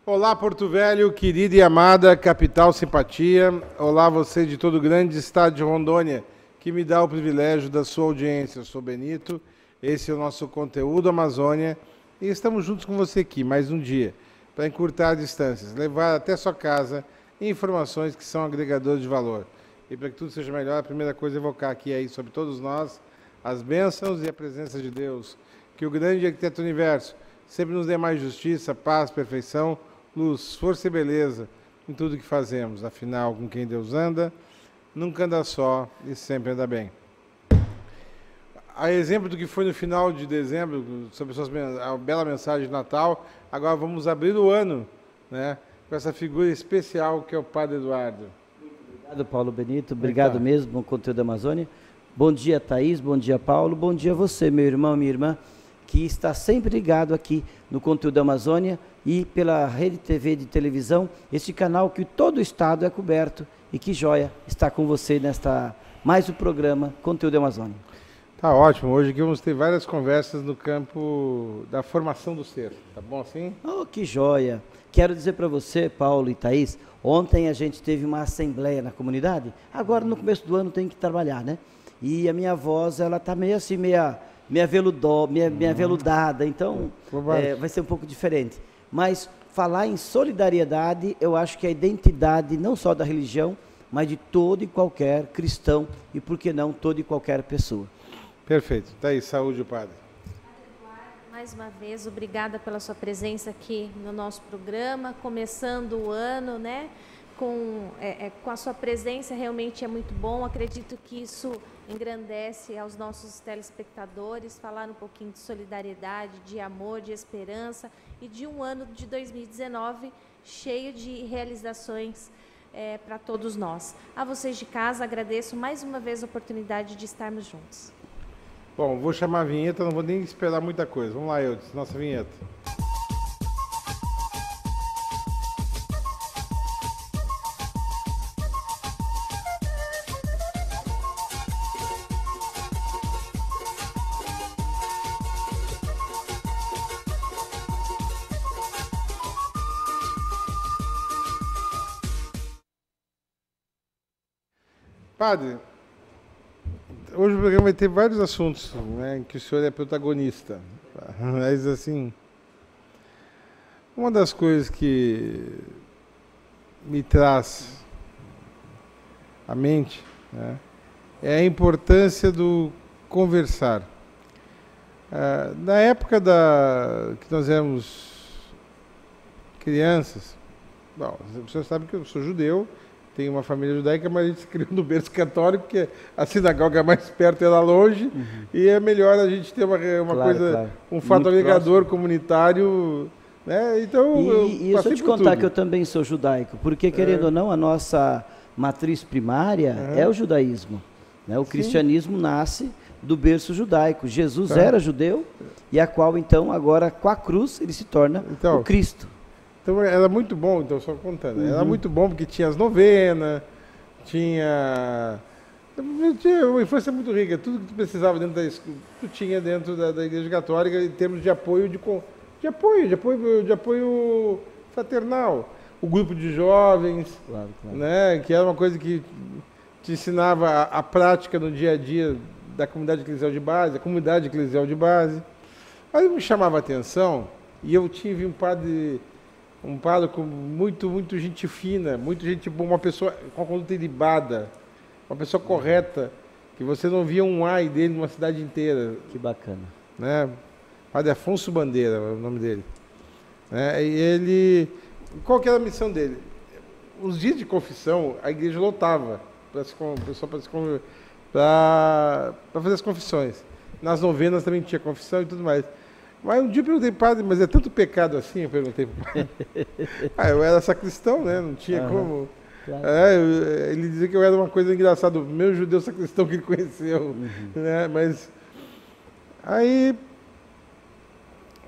Olá, Porto Velho, querida e amada capital simpatia. Olá, você de todo o grande estado de Rondônia, que me dá o privilégio da sua audiência. Eu sou Benito, esse é o nosso conteúdo Amazônia e estamos juntos com você aqui mais um dia para encurtar distâncias, levar até sua casa informações que são agregadores de valor. E para que tudo seja melhor, a primeira coisa é evocar aqui aí sobre todos nós as bênçãos e a presença de Deus. Que o grande arquiteto do universo sempre nos dê mais justiça, paz, perfeição, luz, força e beleza em tudo que fazemos. Afinal, com quem Deus anda, nunca anda só e sempre anda bem. A exemplo do que foi no final de dezembro, sobre a bela mensagem de Natal, agora vamos abrir o ano, né, com essa figura especial que é o Padre Eduardo. Obrigado, Paulo Benito. Obrigado mesmo com o conteúdo da Amazônia. Bom dia, Thaís. Bom dia, Paulo. Bom dia a você, meu irmão, minha irmã, que está sempre ligado aqui no conteúdo da Amazônia e pela Rede TV de televisão, este canal que todo o estado é coberto e que joia está com você nesta mais um programa Conteúdo da Amazônia. Tá ótimo. Hoje aqui vamos ter várias conversas no campo da formação do ser. Tá bom assim? Oh, que joia! Quero dizer para você, Paulo e Thaís, ontem a gente teve uma assembleia na comunidade, agora no começo do ano tem que trabalhar, né? E a minha voz, ela tá meio assim, meia veludada, então vai ser um pouco diferente. Mas falar em solidariedade, eu acho que é a identidade não só da religião, mas de todo e qualquer cristão e, por que não, toda e qualquer pessoa. Perfeito. Tá aí, saúde, Padre. Mais uma vez, obrigada pela sua presença aqui no nosso programa, começando o ano, né? Com a sua presença realmente é muito bom, acredito que isso engrandece aos nossos telespectadores, falar um pouquinho de solidariedade, de amor, de esperança e de um ano de 2019 cheio de realizações para todos nós. A vocês de casa, agradeço mais uma vez a oportunidade de estarmos juntos. Bom, vou chamar a vinheta, não vou nem esperar muita coisa. Vamos lá, Eudes, nossa vinheta. Padre, hoje o programa vai ter vários assuntos, né, em que o senhor é protagonista. Mas, assim, uma das coisas que me traz à mente, né, é a importância do conversar. Na época que nós éramos crianças, bom, o senhor sabe que eu sou judeu, tem uma família judaica, mas a gente se criou no berço católico, porque a sinagoga mais perto era longe, e é melhor a gente ter uma coisa, um fato agregador comunitário, né? Então, e deixa eu te contar que eu também sou judaico, porque querendo ou não, a nossa matriz primária é o judaísmo, né? O cristianismo nasce do berço judaico. Jesus era judeu, e a qual então agora com a cruz ele se torna o Cristo. Então era muito bom, então só contando, era muito bom porque tinha as novenas, tinha uma infância muito rica, tudo que tu precisava dentro da escola, tu tinha dentro da Igreja Católica em termos de apoio, de apoio fraternal. O grupo de jovens, né, que era uma coisa que te ensinava a prática no dia a dia da comunidade eclesial de base, a comunidade eclesial de base. Aí me chamava a atenção e eu tive um padre com muito gente fina, muito gente boa, uma pessoa com a conduta ilibada, uma pessoa correta, que você não via um ai dele numa cidade inteira. Que bacana. Né? Padre Afonso Bandeira, é o nome dele. E ele, qual que era a missão dele? Os dias de confissão, a igreja lotava para fazer as confissões. Nas novenas também tinha confissão e tudo mais. Mas um dia eu perguntei, padre, mas é tanto pecado assim? Eu perguntei para o padre. Eu era sacristão, né? Não tinha como. Claro. Ele dizia que eu era uma coisa engraçada, o meu judeu sacristão que ele conheceu. Né?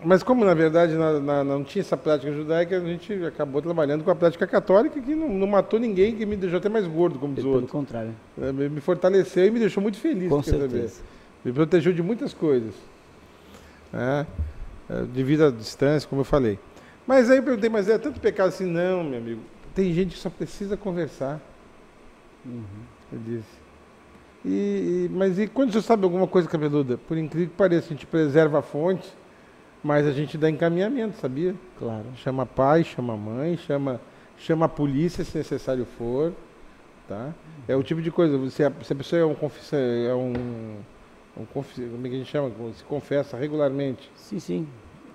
Mas como na verdade não tinha essa prática judaica, a gente acabou trabalhando com a prática católica, que não matou ninguém, que me deixou até mais gordo, como diz o outro. Pelo contrário. Me fortaleceu e me deixou muito feliz. Com certeza. Me protegeu de muitas coisas. De vida à distância, como eu falei. Mas aí eu perguntei, mas é tanto pecado assim? Não, meu amigo. Tem gente que só precisa conversar. Eu disse. Mas e quando você sabe alguma coisa, cabeluda? Por incrível que pareça, a gente preserva a fonte, mas a gente dá encaminhamento, sabia? Claro. Chama pai, chama mãe, chama a polícia se necessário for. Tá? É o tipo de coisa, se a pessoa como é que a gente chama? Se confessa regularmente. Sim.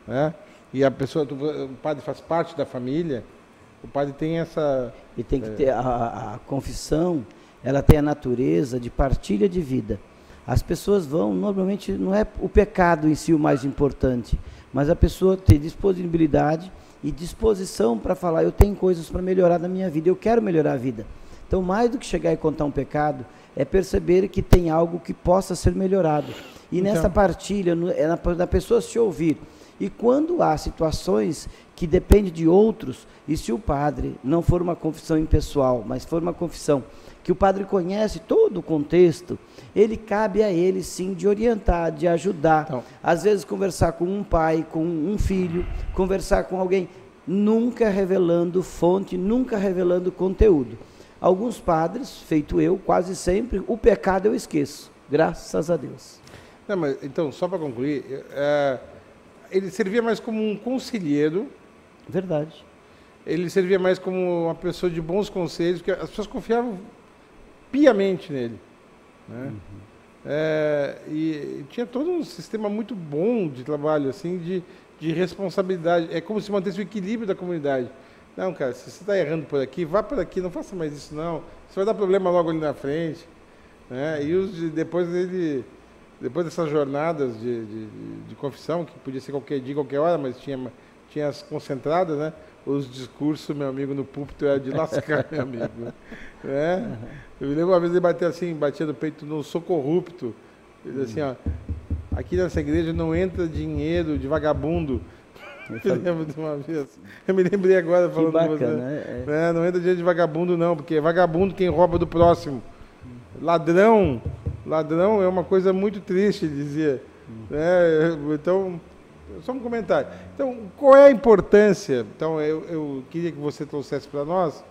Né? E a pessoa, o padre faz parte da família, o padre tem essa... E tem que ter a confissão, ela tem a natureza de partilha de vida. As pessoas vão, normalmente não é o pecado em si o mais importante, mas a pessoa ter disponibilidade e disposição para falar, eu tenho coisas para melhorar na minha vida, eu quero melhorar a vida. Então, mais do que chegar e contar um pecado, é perceber que tem algo que possa ser melhorado. E então, nessa partilha, é na pessoa se ouvir. E quando há situações que dependem de outros, e se o padre não for uma confissão impessoal, mas for uma confissão que o padre conhece todo o contexto, ele cabe a ele sim de orientar, de ajudar. Então, às vezes conversar com um pai, com um filho, conversar com alguém, nunca revelando fonte, nunca revelando conteúdo. Alguns padres, feito eu, quase sempre, o pecado eu esqueço, graças a Deus. Não, mas, então, só para concluir, ele servia mais como um conselheiro. Verdade. Ele servia mais como uma pessoa de bons conselhos, porque as pessoas confiavam piamente nele. Né? E tinha todo um sistema muito bom de trabalho, assim, de responsabilidade. É como se mantesse o equilíbrio da comunidade. Não, cara, se você está errando por aqui, vá por aqui, não faça mais isso não. Você vai dar problema logo ali na frente. Né? E depois dessas jornadas de confissão, que podia ser qualquer dia, qualquer hora, mas tinha as concentradas, né? Os discursos, meu amigo, no púlpito era de lascar, meu amigo. Né? Eu me lembro uma vez ele batia no peito, não sou corrupto. Ele dizia assim, ó, aqui nessa igreja não entra dinheiro de vagabundo. Eu lembro de uma vez. Eu me lembrei agora falando com você. Né? Não entra dinheiro de vagabundo, não, porque é vagabundo quem rouba do próximo. Ladrão é uma coisa muito triste, ele dizia. Então, só um comentário. Então, qual é a importância? Então, eu queria que você trouxesse para nós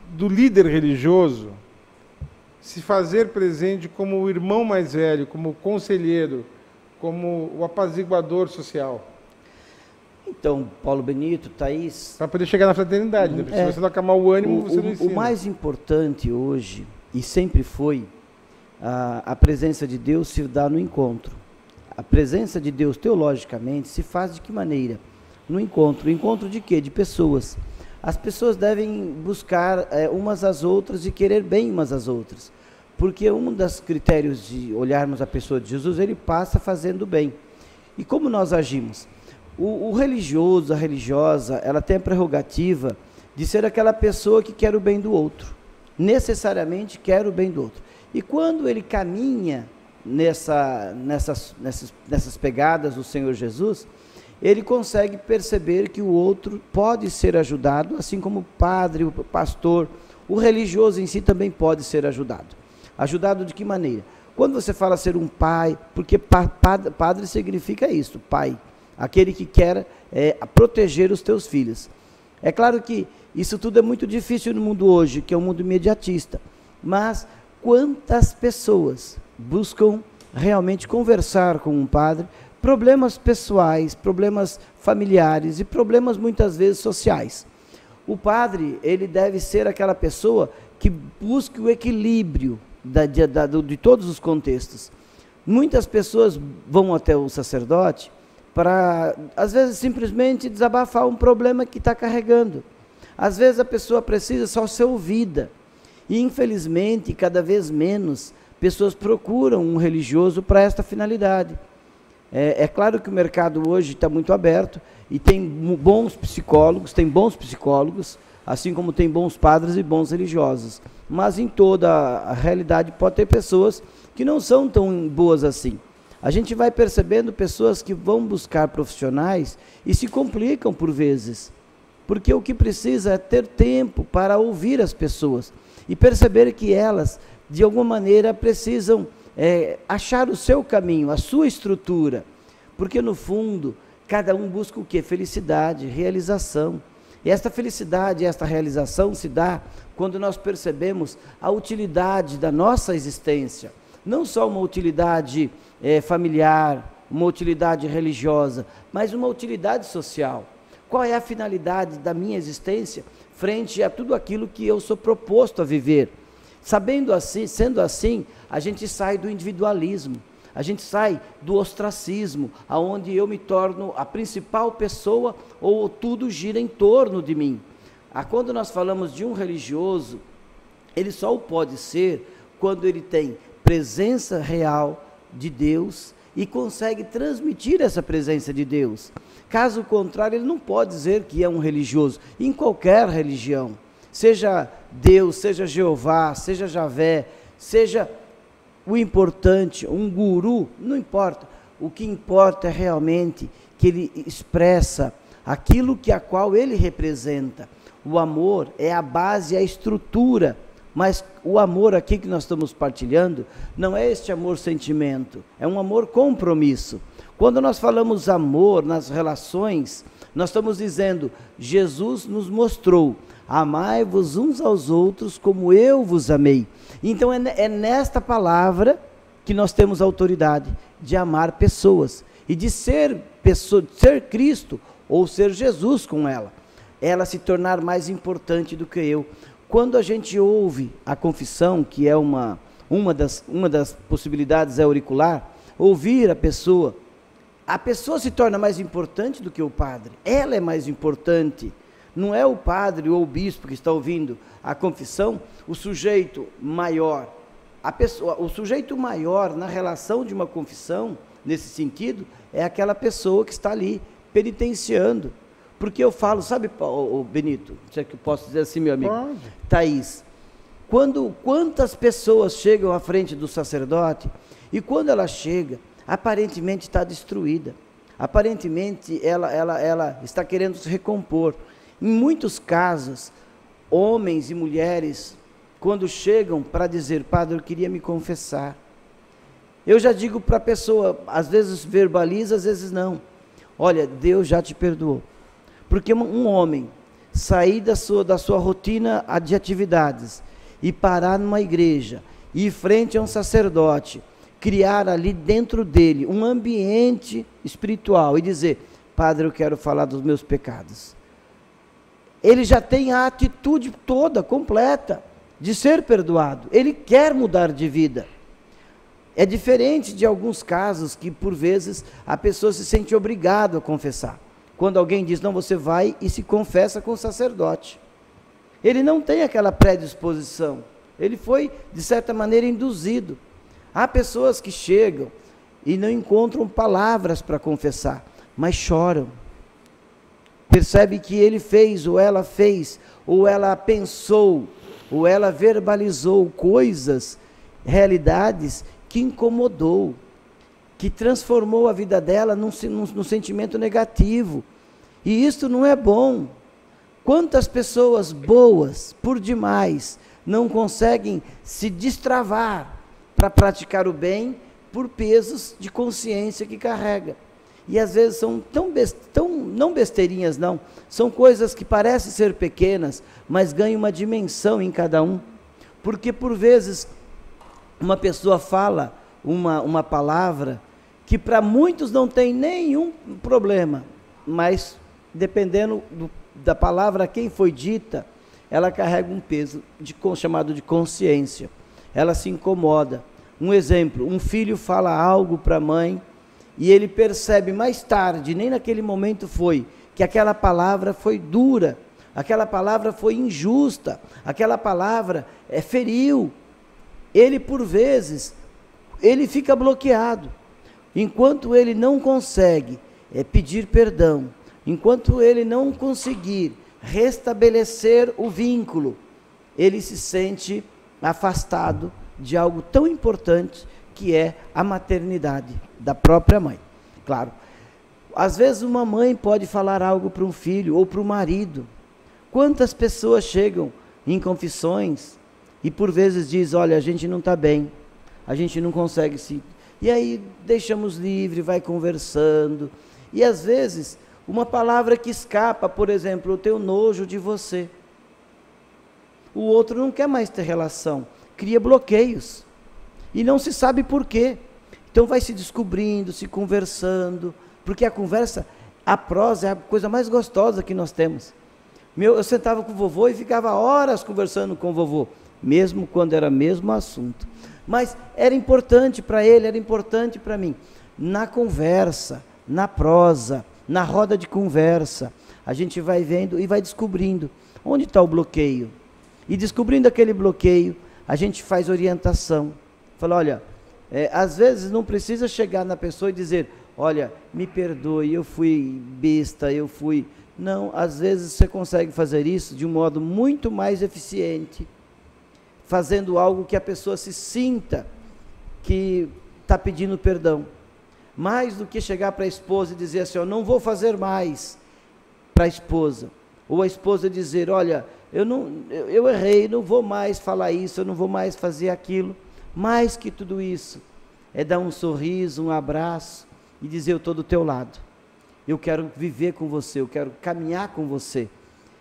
do líder religioso se fazer presente como o irmão mais velho, como o conselheiro, como o apaziguador social. Então, Paulo Benito, Thaís... Para poder chegar na fraternidade, né? Se você não acalmar o ânimo, você não ensina. O mais importante hoje, e sempre foi, a presença de Deus se dá no encontro. A presença de Deus, teologicamente, se faz de que maneira? No encontro. Encontro de quê? De pessoas. As pessoas devem buscar umas às outras e querer bem umas às outras. Porque um dos critérios de olharmos a pessoa de Jesus, ele passa fazendo bem. E como nós agimos? O religioso, a religiosa, ela tem a prerrogativa de ser aquela pessoa que quer o bem do outro. Necessariamente quer o bem do outro. E quando ele caminha nessas pegadas do Senhor Jesus, ele consegue perceber que o outro pode ser ajudado, assim como o padre, o pastor, o religioso em si também pode ser ajudado. Ajudado de que maneira? Quando você fala ser um pai, porque padre significa isso, pai, aquele que quer proteger os teus filhos. É claro que isso tudo é muito difícil no mundo hoje, que é um mundo imediatista, mas quantas pessoas buscam realmente conversar com um padre, problemas pessoais, problemas familiares e problemas muitas vezes sociais. O padre, ele deve ser aquela pessoa que busque o equilíbrio de todos os contextos. Muitas pessoas vão até o sacerdote para, às vezes, simplesmente desabafar um problema que está carregando. Às vezes a pessoa precisa só ser ouvida. E, infelizmente, cada vez menos pessoas procuram um religioso para esta finalidade. É claro que o mercado hoje está muito aberto e tem bons psicólogos, assim como tem bons padres e bons religiosos. Mas em toda a realidade pode ter pessoas que não são tão boas assim. A gente vai percebendo pessoas que vão buscar profissionais e se complicam por vezes, porque o que precisa é ter tempo para ouvir as pessoas e perceber que elas, de alguma maneira, precisam achar o seu caminho, a sua estrutura, porque no fundo Cada um busca o quê? Felicidade, realização. E esta felicidade, esta realização se dá quando nós percebemos a utilidade da nossa existência. Não só uma utilidade familiar, uma utilidade religiosa, mas uma utilidade social. Qual é a finalidade da minha existência frente a tudo aquilo que eu sou proposto a viver? Sabendo assim, sendo assim, a gente sai do individualismo, a gente sai do ostracismo, aonde eu me torno a principal pessoa ou tudo gira em torno de mim. Quando nós falamos de um religioso, ele só o pode ser quando ele tem presença real de Deus e consegue transmitir essa presença de Deus. Caso contrário, ele não pode dizer que é um religioso, em qualquer religião. Seja Deus, seja Jeová, seja Javé, seja o importante, um guru, não importa. O que importa é realmente que ele expressa aquilo a qual ele representa. O amor é a base, a estrutura, mas o amor aqui que nós estamos partilhando não é este amor-sentimento, é um amor-compromisso. Quando nós falamos amor nas relações, nós estamos dizendo, Jesus nos mostrou, amai-vos uns aos outros como eu vos amei. Então é nesta palavra que nós temos a autoridade de amar pessoas e de ser Cristo ou ser Jesus com ela se tornar mais importante do que eu. Quando a gente ouve a confissão, que é uma das possibilidades auricular, ouvir a pessoa se torna mais importante do que o padre. Ela é mais importante. Não é o padre ou o bispo que está ouvindo a confissão, o sujeito maior. O sujeito maior na relação de uma confissão, nesse sentido, é aquela pessoa que está ali penitenciando. Porque eu falo, sabe, Benito, se é que eu posso dizer assim, meu amigo? Pode. Thaís, quantas pessoas chegam à frente do sacerdote e quando ela chega, aparentemente está destruída. Aparentemente ela está querendo se recompor. Em muitos casos, homens e mulheres, quando chegam para dizer, padre, eu queria me confessar. Eu já digo para a pessoa, às vezes verbaliza, às vezes não. Olha, Deus já te perdoou. Porque um homem sair da sua rotina de atividades e parar numa igreja, e ir frente a um sacerdote, criar ali dentro dele um ambiente espiritual e dizer, padre, eu quero falar dos meus pecados. Ele já tem a atitude toda, completa, de ser perdoado. Ele quer mudar de vida. É diferente de alguns casos que, por vezes, a pessoa se sente obrigada a confessar. Quando alguém diz, não, você vai e se confessa com o sacerdote. Ele não tem aquela predisposição. Ele foi, de certa maneira, induzido. Há pessoas que chegam e não encontram palavras para confessar, mas choram. Percebe que ele fez, ou ela pensou, ou ela verbalizou coisas, realidades que incomodou, que transformou a vida dela num sentimento negativo. E isso não é bom. Quantas pessoas boas, por demais, não conseguem se destravar para praticar o bem por pesos de consciência que carrega. E às vezes são não besteirinhas não, são coisas que parecem ser pequenas, mas ganham uma dimensão em cada um. Porque por vezes uma pessoa fala uma palavra que para muitos não tem nenhum problema, mas dependendo da palavra a quem foi dita, ela carrega um peso chamado de consciência. Ela se incomoda. Um exemplo, um filho fala algo para a mãe e ele percebe mais tarde, nem naquele momento foi, que aquela palavra foi dura, aquela palavra foi injusta, aquela palavra feriu. Ele, por vezes, ele fica bloqueado. Enquanto ele não consegue pedir perdão, enquanto ele não conseguir restabelecer o vínculo, ele se sente afastado de algo tão importante que é a maternidade da própria mãe. Claro, às vezes uma mãe pode falar algo para um filho ou para o marido. Quantas pessoas chegam em confissões e por vezes diz, olha, a gente não está bem, a gente não consegue se... E aí deixamos livre, vai conversando, E às vezes, uma palavra que escapa, por exemplo, eu tenho nojo de você. O outro não quer mais ter relação, cria bloqueios. E não se sabe por quê. Então vai se descobrindo, se conversando, porque a conversa, a prosa é a coisa mais gostosa que nós temos. Eu sentava com o vovô e ficava horas conversando com o vovô, mesmo quando era o mesmo assunto. Mas era importante para ele, era importante para mim. Na conversa, na prosa, na roda de conversa, a gente vai vendo e vai descobrindo onde está o bloqueio. E descobrindo aquele bloqueio, a gente faz orientação. Fala, olha, às vezes não precisa chegar na pessoa e dizer, olha, me perdoe, eu fui besta, eu fui... Não, às vezes você consegue fazer isso de um modo muito mais eficiente, fazendo algo que a pessoa se sinta que está pedindo perdão. Mais do que chegar para a esposa e dizer assim, não vou fazer mais para a esposa. Ou a esposa dizer, olha, eu errei, não vou mais falar isso, eu não vou mais fazer aquilo. Mais que tudo isso, é dar um sorriso, um abraço e dizer, eu estou do teu lado. Eu quero viver com você, eu quero caminhar com você.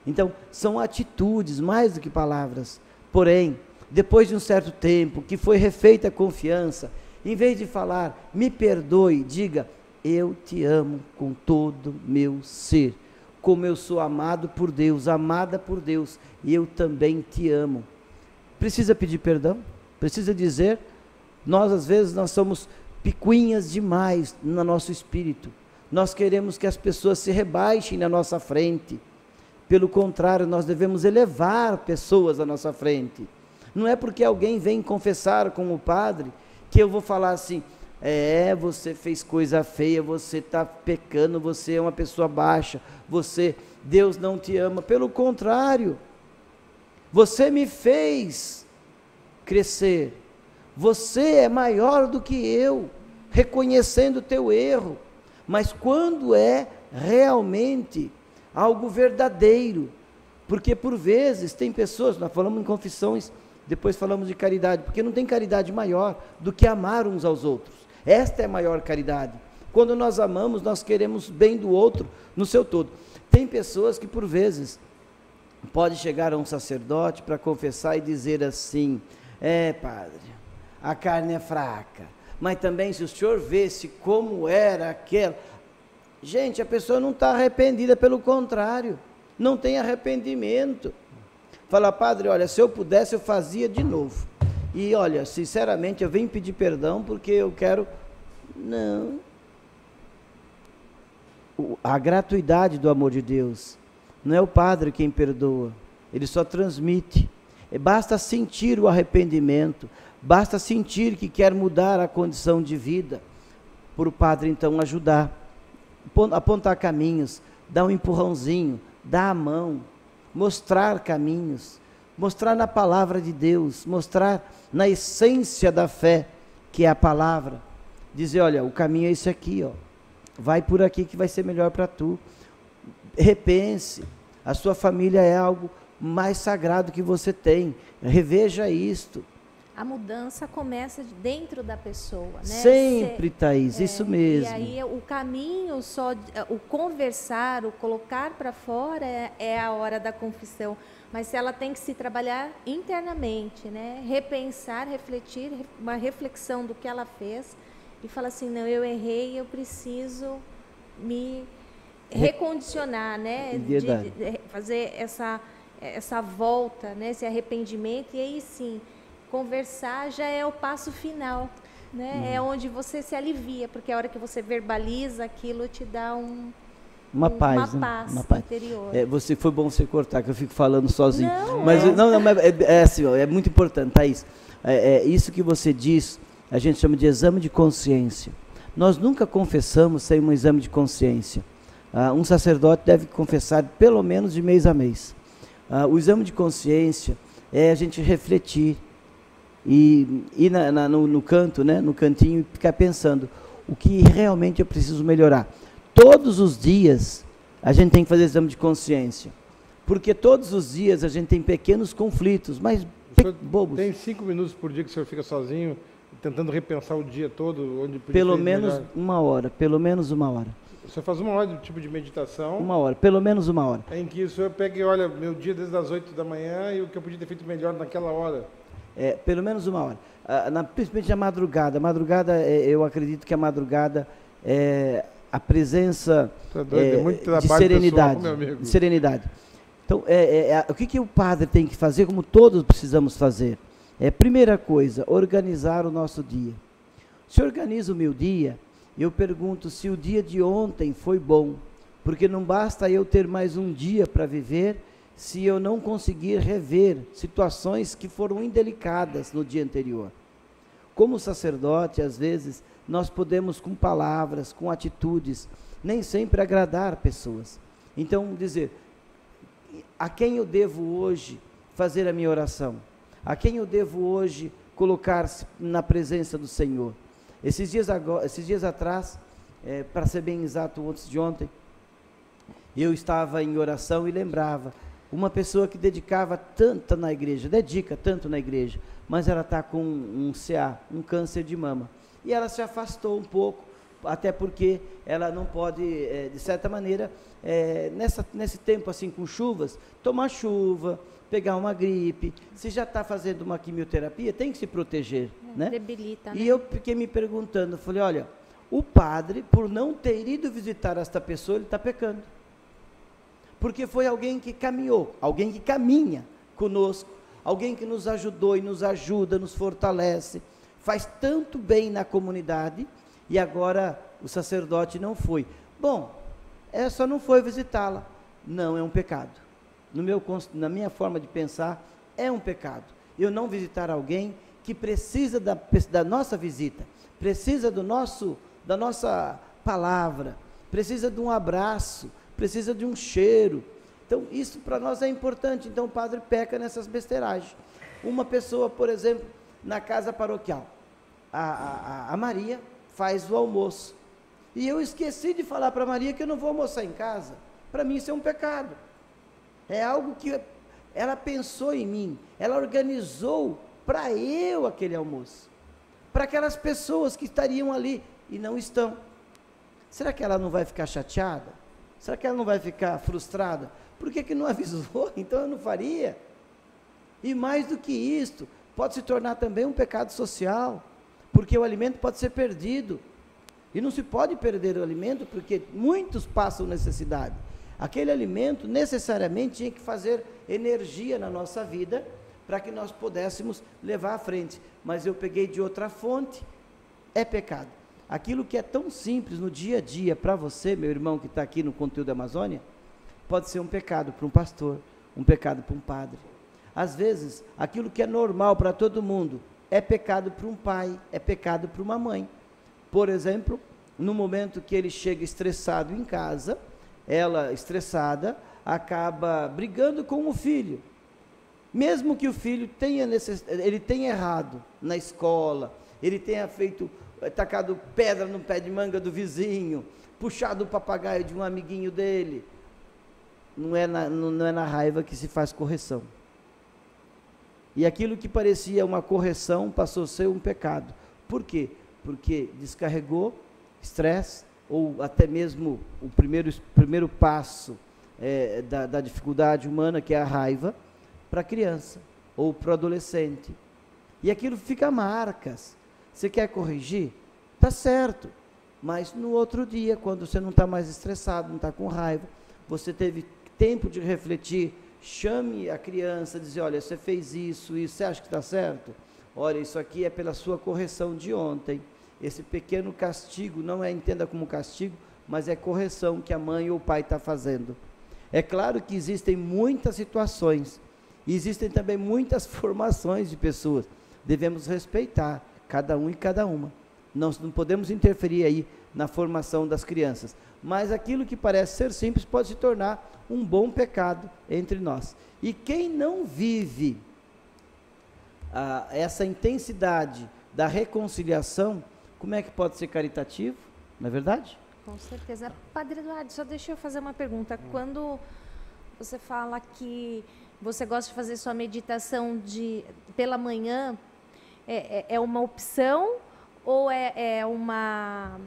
Então, são atitudes mais do que palavras. Porém, depois de um certo tempo, que foi refeita a confiança, em vez de falar, me perdoe, diga, eu te amo com todo meu ser. Como eu sou amado por Deus, amada por Deus, e eu também te amo. Precisa pedir perdão? Precisa dizer? Nós, às vezes, nós somos picuinhas demais no nosso espírito. Nós queremos que as pessoas se rebaixem na nossa frente. Pelo contrário, nós devemos elevar pessoas à nossa frente. Não é porque alguém vem confessar com o padre que eu vou falar assim, você fez coisa feia, você está pecando, você é uma pessoa baixa, Deus não te ama. Pelo contrário, você me fez crescer, você é maior do que eu, reconhecendo o teu erro. Mas quando é realmente algo verdadeiro, porque por vezes tem pessoas, nós falamos em confissões, depois falamos de caridade, porque não tem caridade maior do que amar uns aos outros. Esta é a maior caridade. Quando nós amamos, nós queremos bem do outro no seu todo. Tem pessoas que por vezes pode chegar a um sacerdote para confessar e dizer assim, padre, a carne é fraca, mas também se o senhor vesse como era aquela... Gente, a pessoa não está arrependida, pelo contrário, não tem arrependimento. Fala, padre, olha, se eu pudesse eu fazia de novo. E olha, sinceramente, eu venho pedir perdão porque eu quero... Não. A gratuidade do amor de Deus, não é o padre quem perdoa, ele só transmite. Basta sentir o arrependimento, basta sentir que quer mudar a condição de vida, para o padre então ajudar, apontar caminhos, dar um empurrãozinho, dar a mão, mostrar caminhos, mostrar na palavra de Deus, mostrar na essência da fé, que é a palavra, dizer, olha, o caminho é esse aqui, vai por aqui que vai ser melhor para tu. Repense, a sua família é algo mais sagrado que você tem, reveja isto. A mudança começa dentro da pessoa, né? Sempre, Thaís, isso mesmo. E aí o caminho só, o conversar, o colocar para fora é a hora da confissão, mas ela tem que se trabalhar internamente, né? Repensar, refletir, uma reflexão do que ela fez e falar assim, não, eu errei, eu preciso me recondicionar, né? De fazer essa volta, né? Esse arrependimento, e aí sim, conversar já é o passo final, né? É onde você se alivia, porque a hora que você verbaliza aquilo te dá uma paz interior. Foi bom você cortar, que eu fico falando sozinho. Mas assim, é muito importante, Thaís. Isso que você diz, a gente chama de exame de consciência. Nós nunca confessamos sem um exame de consciência. Um sacerdote deve confessar pelo menos de mês a mês. O exame de consciência é a gente refletir e ir no canto, né, no cantinho, e ficar pensando o que realmente eu preciso melhorar. Todos os dias a gente tem que fazer exame de consciência, porque todos os dias a gente tem pequenos conflitos, mas bobos. Tem 5 minutos por dia que o senhor fica sozinho, tentando repensar o dia todo? Onde pelo menos melhor. Uma hora, pelo menos uma hora. Você faz uma hora de tipo de meditação. Uma hora, pelo menos uma hora. Em que o senhor pega e olha meu dia desde as 8 da manhã e o que eu podia ter feito melhor naquela hora. Pelo menos uma hora. Principalmente a madrugada. A madrugada, eu acredito que a madrugada é a presença de serenidade. Pessoal, meu amigo. De serenidade. Então, o que o padre tem que fazer, como todos precisamos fazer? Primeira coisa, organizar o nosso dia. Se organiza o meu dia, eu pergunto se o dia de ontem foi bom, porque não basta eu ter mais um dia para viver, se eu não conseguir rever situações que foram indelicadas no dia anterior. Como sacerdote, às vezes, nós podemos, com palavras, com atitudes, nem sempre agradar pessoas. Então, dizer, a quem eu devo hoje fazer a minha oração? A quem eu devo hoje colocar-se na presença do Senhor? Esses dias atrás, para ser bem exato, antes de ontem, eu estava em oração e lembrava uma pessoa que dedicava tanto na igreja, dedica tanto na igreja, mas ela está com um CA, um câncer de mama. E ela se afastou um pouco, até porque ela não pode, de certa maneira, nesse tempo assim com chuvas, tomar chuva, pegar uma gripe. Se já está fazendo uma quimioterapia, tem que se proteger, né? Debilita, né? E eu fiquei me perguntando, falei, olha, o padre, por não ter ido visitar esta pessoa, ele está pecando. Porque foi alguém que caminhou, alguém que caminha conosco, alguém que nos ajudou e nos ajuda, nos fortalece, faz tanto bem na comunidade, e agora o sacerdote não foi. Bom, só não foi visitá-la. Não é um pecado. Na minha forma de pensar, é um pecado. Eu não visitar alguém que precisa da nossa visita, precisa da nossa palavra, precisa de um abraço, precisa de um cheiro. Então, isso para nós é importante. Então, o padre peca nessas besteiragens. Uma pessoa, por exemplo, na casa paroquial, a Maria faz o almoço. E eu esqueci de falar para a Maria que eu não vou almoçar em casa. Para mim, isso é um pecado. É algo que ela pensou em mim, ela organizou para eu aquele almoço, para aquelas pessoas que estariam ali e não estão. Será que ela não vai ficar chateada? Será que ela não vai ficar frustrada? Por que não avisou? Então eu não faria. E mais do que isto, pode se tornar também um pecado social, porque o alimento pode ser perdido. E não se pode perder o alimento, porque muitos passam necessidade. Aquele alimento necessariamente tinha que fazer energia na nossa vida, para que nós pudéssemos levar à frente. Mas eu peguei de outra fonte, é pecado. Aquilo que é tão simples no dia a dia para você, meu irmão que está aqui no Conteúdo da Amazônia, pode ser um pecado para um pastor, um pecado para um padre. Às vezes, aquilo que é normal para todo mundo, é pecado para um pai, é pecado para uma mãe. Por exemplo, no momento que ele chega estressado em casa, ela, estressada, acaba brigando com o filho. Mesmo que o filho ele tenha errado na escola, ele tenha tacado pedra no pé de manga do vizinho, puxado o papagaio de um amiguinho dele, não é na raiva que se faz correção. E aquilo que parecia uma correção passou a ser um pecado. Por quê? Porque descarregou estresse, ou até mesmo o primeiro passo da dificuldade humana, que é a raiva, para a criança ou para o adolescente. E aquilo fica marcas. Você quer corrigir? Está certo. Mas no outro dia, quando você não está mais estressado, não está com raiva, você teve tempo de refletir, chame a criança, dizer, olha, você fez isso, você acha que está certo? Olha, isso aqui é pela sua correção de ontem. Esse pequeno castigo, não entenda como castigo, mas é correção que a mãe ou o pai está fazendo. É claro que existem muitas situações, e existem também muitas formações de pessoas. Devemos respeitar cada um e cada uma. Nós não podemos interferir aí na formação das crianças. Mas aquilo que parece ser simples pode se tornar um bom pecado entre nós. E quem não vive essa intensidade da reconciliação, como é que pode ser caritativo? Não é verdade? Com certeza. Padre Eduardo, só deixa eu fazer uma pergunta. Quando você fala que você gosta de fazer sua meditação pela manhã, é uma opção ou é uma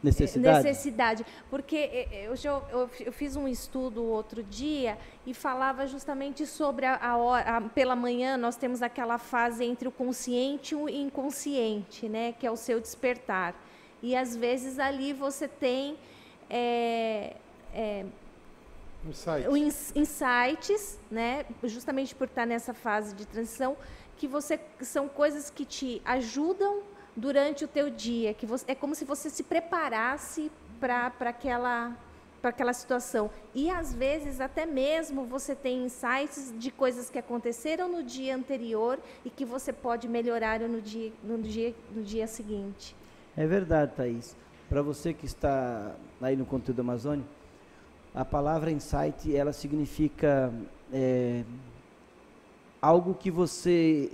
necessidade. Porque eu fiz um estudo outro dia e falava justamente sobre a hora, pela manhã nós temos aquela fase entre o consciente e o inconsciente, né, que é o seu despertar. E às vezes ali você tem insights, né, justamente por estar nessa fase de transição, que são coisas que te ajudam durante o teu dia, que é como se você se preparasse para aquela situação. E, às vezes, até mesmo você tem insights de coisas que aconteceram no dia anterior e que você pode melhorar no dia seguinte. É verdade, Thaís. Para você que está aí no Conteúdo Amazônia, a palavra insight, ela significa algo que você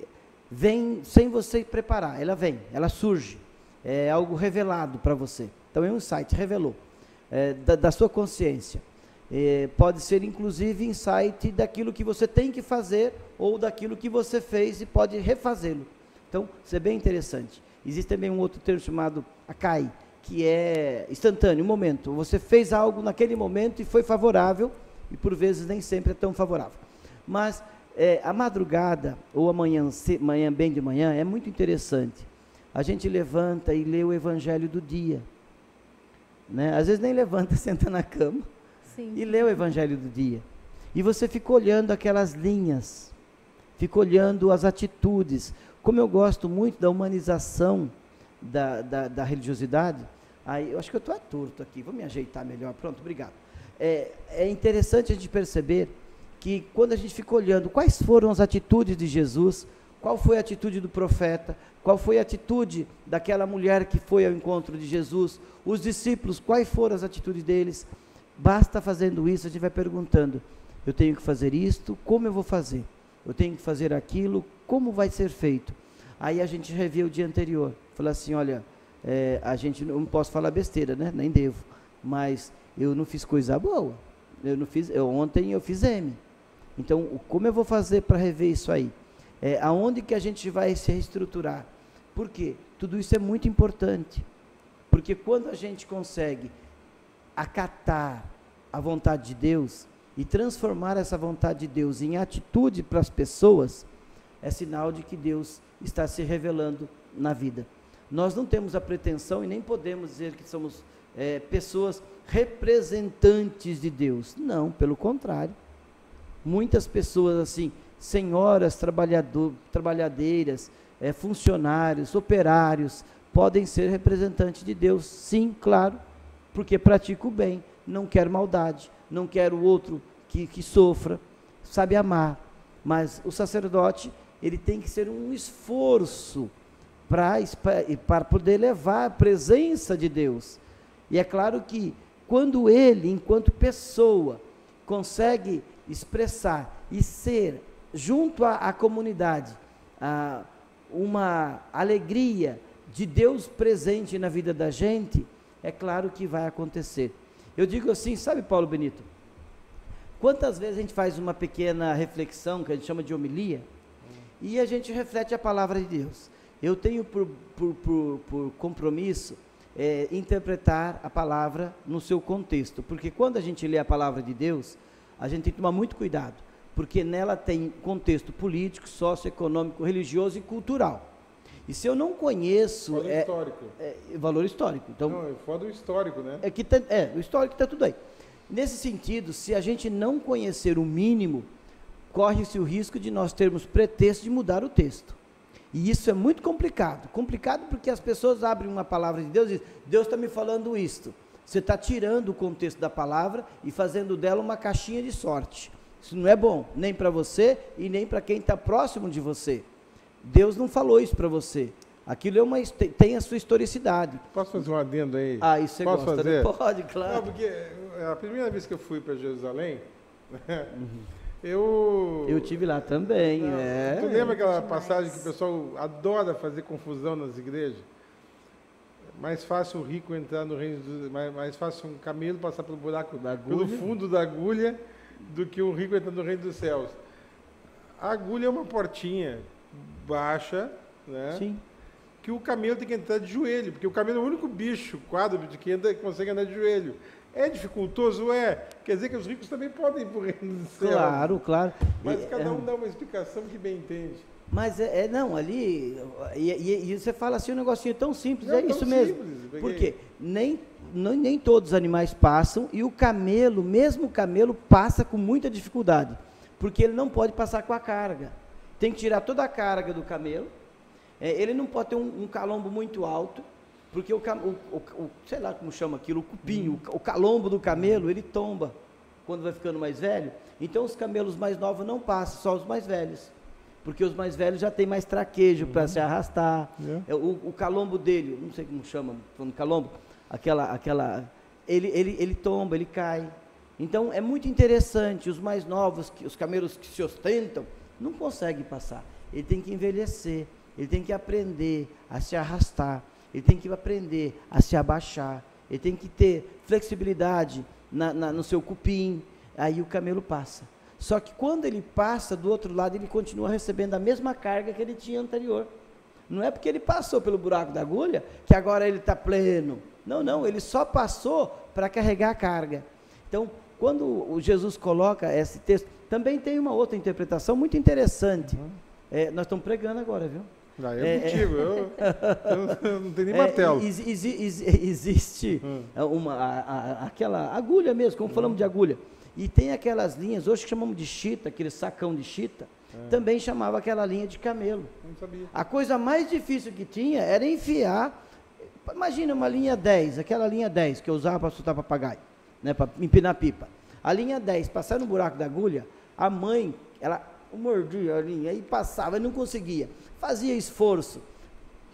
vem sem você preparar, ela surge, é algo revelado para você. Então é um insight, revelou, da sua consciência. Pode ser inclusive insight daquilo que você tem que fazer ou daquilo que você fez e pode refazê-lo. Então, isso é bem interessante. Existe também um outro termo chamado Akai, que é instantâneo, um momento. Você fez algo naquele momento e foi favorável, e por vezes nem sempre é tão favorável. Mas a madrugada, ou amanhã bem de manhã, é muito interessante. A gente levanta e lê o evangelho do dia. Né? Às vezes nem levanta, senta na cama. Sim. E lê o evangelho do dia. E você fica olhando aquelas linhas, fica olhando as atitudes. Como eu gosto muito da humanização da religiosidade, aí eu acho que eu estou torto aqui, vou me ajeitar melhor, pronto, obrigado. É interessante a gente perceber que quando a gente fica olhando quais foram as atitudes de Jesus, qual foi a atitude do profeta, qual foi a atitude daquela mulher que foi ao encontro de Jesus, os discípulos, quais foram as atitudes deles, basta fazendo isso, a gente vai perguntando, eu tenho que fazer isto, como eu vou fazer? Eu tenho que fazer aquilo, como vai ser feito? Aí a gente revê o dia anterior, fala assim, olha, a gente não posso falar besteira, né? Nem devo, mas eu não fiz coisa boa, ontem eu fiz M. Então, como eu vou fazer para rever isso aí? Aonde que a gente vai se reestruturar? Por quê? Tudo isso é muito importante, porque quando a gente consegue acatar a vontade de Deus e transformar essa vontade de Deus em atitude para as pessoas, é sinal de que Deus está se revelando na vida. Nós não temos a pretensão e nem podemos dizer que somos pessoas representantes de Deus. Não, pelo contrário. Muitas pessoas assim, senhoras trabalhadeiras, funcionários, operários, podem ser representantes de Deus, sim, claro, porque pratica o bem, não quer maldade, não quer o outro que sofra, sabe amar. Mas o sacerdote, ele tem que ser um esforço para poder levar a presença de Deus. E é claro que quando ele, enquanto pessoa, consegue expressar e ser, junto à comunidade, uma alegria de Deus presente na vida da gente, é claro que vai acontecer. Eu digo assim, sabe, Paulo Benito, quantas vezes a gente faz uma pequena reflexão, que a gente chama de homilia, e a gente reflete a palavra de Deus. Eu tenho por compromisso interpretar a palavra no seu contexto, porque quando a gente lê a palavra de Deus, a gente tem que tomar muito cuidado, porque nela tem contexto político, socioeconômico, religioso e cultural. E se eu não conheço... Valor histórico. Valor histórico. Então, não, é foda o histórico, né? O histórico está tudo aí. Nesse sentido, se a gente não conhecer o mínimo, corre-se o risco de nós termos pretexto de mudar o texto. E isso é muito complicado. Complicado porque as pessoas abrem uma palavra de Deus e dizem, Deus está me falando isto. Você está tirando o contexto da palavra e fazendo dela uma caixinha de sorte. Isso não é bom, nem para você e nem para quem está próximo de você. Deus não falou isso para você. Aquilo tem a sua historicidade. Posso fazer um adendo aí? Isso você Posso gosta, fazer? Né? Pode, claro. Não, porque a primeira vez que eu fui para Jerusalém, eu tive lá também. Tu lembra aquela passagem que o pessoal adora fazer confusão nas igrejas? Mais fácil o rico entrar no reino dos... Mais fácil um camelo passar pelo buraco, pelo fundo da agulha, do que um rico entrar no reino dos céus. A agulha é uma portinha baixa, né? Sim. que o camelo tem que entrar de joelho, porque o camelo é o único bicho quádrupede que consegue andar de joelho. É dificultoso? É. Quer dizer que os ricos também podem ir para o reino do céu. Claro, claro. Mas cada um dá uma explicação que bem entende. Mas não, ali, e você fala assim um negocinho tão simples, Não, é isso mesmo. simples, Porque nem todos os animais passam, e o camelo, mesmo o camelo, passa com muita dificuldade, porque ele não pode passar com a carga. Tem que tirar toda a carga do camelo, ele não pode ter um calombo muito alto, porque sei lá como chama aquilo, o cupim, o calombo do camelo, ele tomba quando vai ficando mais velho. Então os camelos mais novos não passam, só os mais velhos. Porque os mais velhos já têm mais traquejo para se arrastar. O calombo dele, não sei como chama, falando calombo, ele tomba, ele cai. Então é muito interessante, os mais novos, os camelos que se ostentam, não conseguem passar. Ele tem que envelhecer, ele tem que aprender a se arrastar, ele tem que aprender a se abaixar, ele tem que ter flexibilidade no seu cupim, aí o camelo passa. Só que quando ele passa do outro lado, ele continua recebendo a mesma carga que ele tinha anterior. Não é porque ele passou pelo buraco da agulha, que agora ele está pleno. Não, ele só passou para carregar a carga. Então, quando o Jesus coloca esse texto, também tem uma outra interpretação muito interessante. Nós estamos pregando agora, viu? Contigo, eu não tenho nem martelo. Existe aquela agulha mesmo, como falamos de agulha. E tem aquelas linhas, hoje chamamos de chita, aquele sacão de chita, também chamava aquela linha de camelo. Não sabia. A coisa mais difícil que tinha era enfiar, imagina uma linha 10, aquela linha 10 que eu usava para soltar papagaio, né, para empinar pipa. A linha 10, passar no buraco da agulha, a mãe, ela mordia a linha e passava, e não conseguia. Fazia esforço,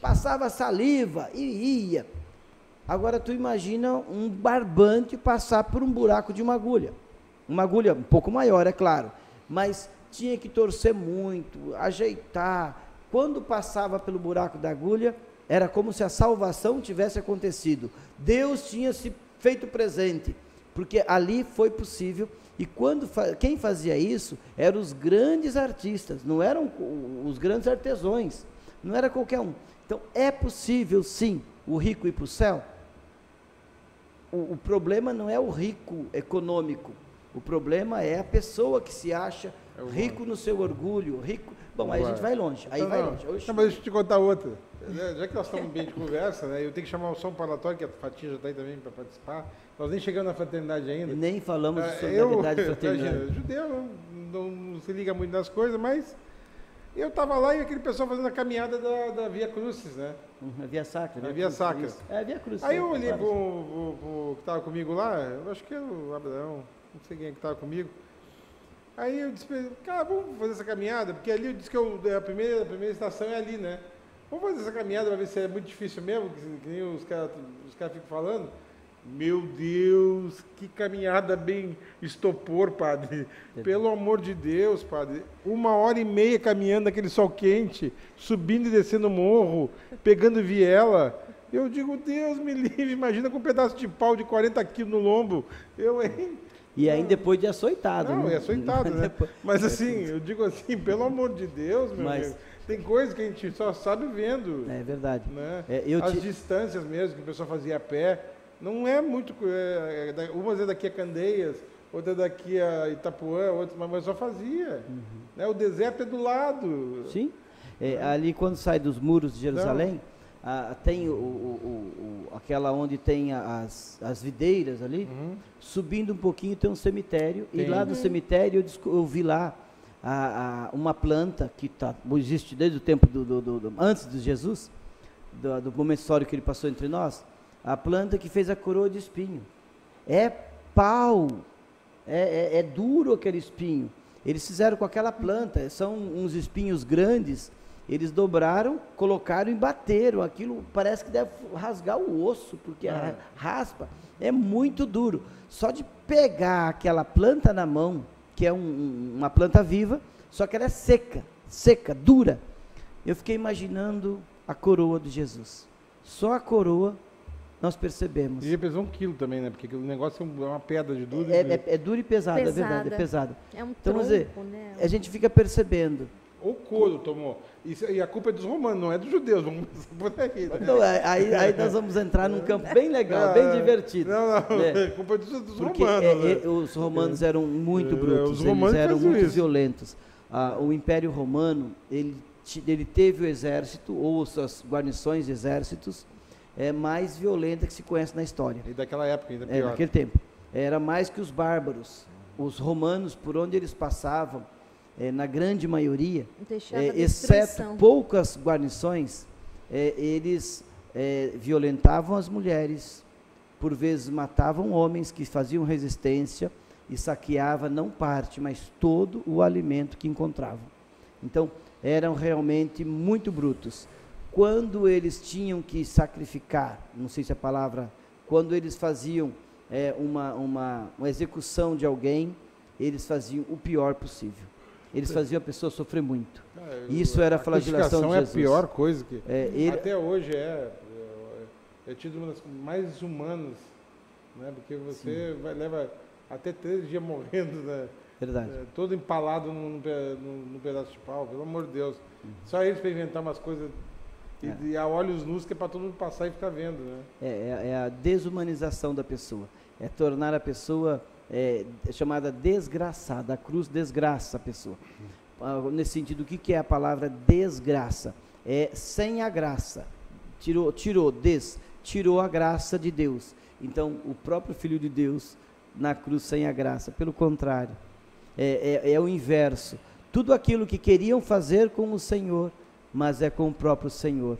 passava saliva e ia. Agora tu imagina um barbante passar por um buraco de uma agulha um pouco maior, é claro, mas tinha que torcer muito, ajeitar. Quando passava pelo buraco da agulha, era como se a salvação tivesse acontecido. Deus tinha se feito presente, porque ali foi possível. E quem fazia isso eram os grandes artistas, não eram os grandes artesãos, não era qualquer um. Então é possível sim o rico ir para o céu. O problema não é o rico econômico, o problema é a pessoa que se acha rico no seu orgulho, rico. Bom, aí a gente vai longe, aí vai longe. Não, mas deixa eu te contar outra. Já que nós estamos bem de conversa, né, eu tenho que chamar o São Palatório, que a Fatinha já está aí também para participar. Nós nem chegamos na fraternidade ainda. Nem falamos de solidariedade e fraternidade. Judeu não se liga muito nas coisas, mas eu estava lá e aquele pessoal fazendo a caminhada da Via Crucis, né? A Via Sacra. A Via Sacra. É a Via Crucis. Aí eu olhei pro que estava comigo lá, eu acho que era o Abraão, não sei quem é que estava comigo. Aí eu disse, cara, vamos fazer essa caminhada, porque ali eu disse que a primeira estação é ali, né? Vamos fazer essa caminhada para ver se é muito difícil mesmo, que nem os caras ficam falando. Meu Deus, que caminhada bem estopor, padre. Pelo amor de Deus, padre. 1h30 caminhando naquele sol quente, subindo e descendo o morro, pegando viela. Eu digo, Deus me livre, imagina com um pedaço de pau de 40 quilos no lombo. E aí depois de açoitado. Não, é açoitado, né? Mas assim, eu digo assim, pelo amor de Deus, meu amigo. Tem coisa que a gente só sabe vendo. É verdade. Né? As distâncias mesmo, que o pessoal fazia a pé. Não é muito. Umas é daqui a Candeias, outra é daqui a Itapuã, outras, mas só fazia. Né? O deserto é do lado. Sim. Ali quando sai dos muros de Jerusalém, tem aquela onde tem as videiras ali, subindo um pouquinho tem um cemitério, e lá no cemitério eu vi lá uma planta que existe desde o tempo antes de Jesus, do momento histórico que ele passou entre nós. A planta que fez a coroa de espinho. É pau, é duro aquele espinho. Eles fizeram com aquela planta, são uns espinhos grandes, eles dobraram, colocaram e bateram. Aquilo parece que deve rasgar o osso, porque raspa. É muito duro. Só de pegar aquela planta na mão, que é uma planta viva, só que ela é seca, dura. Eu fiquei imaginando a coroa de Jesus. Só a coroa nós percebemos. E pesou 1 quilo também, né? Porque aquele negócio é uma pedra de duro. É duro e pesado, é verdade, é pesado. É um então, tronco, dizer, né? A gente fica percebendo O couro tomou. E a culpa é dos romanos, não é dos judeus. Vamos começar por aí. Né? Então, aí nós vamos entrar num campo bem legal, bem divertido. Não, né? A culpa é dos Porque romanos. Né? Os romanos eram muito brutos, os romanos eles eram faziam muito isso. violentos. O Império Romano, ele teve o exército, ou suas guarnições de exércitos, mais violenta que se conhece na história. E daquela época ainda pior. Naquele tempo. Era mais que os bárbaros. Os romanos, por onde eles passavam, na grande maioria, exceto poucas guarnições, eles violentavam as mulheres, por vezes matavam homens que faziam resistência e saqueavam não parte, mas todo o alimento que encontravam. Então, eram realmente muito brutos. Quando eles tinham que sacrificar, não sei se a palavra, quando eles faziam uma execução de alguém, eles faziam o pior possível. Eles faziam a pessoa sofrer muito. Isso era a flagelação de Jesus. É a pior coisa que... Até hoje é tido uma das mais humanas, né? Porque você leva até 3 dias morrendo, né? Verdade. Todo empalado num pedaço de pau, pelo amor de Deus. Só eles para inventar umas coisas e a olhos nus que é para todo mundo passar e ficar vendo, né? É a desumanização da pessoa. É tornar a pessoa chamada desgraçada. A cruz desgraça a pessoa. Nesse sentido, o que é a palavra desgraça? É sem a graça. Tirou a graça de Deus. Então, o próprio Filho de Deus na cruz sem a graça. Pelo contrário, é o inverso. Tudo aquilo que queriam fazer com o Senhor, mas é com o próprio Senhor.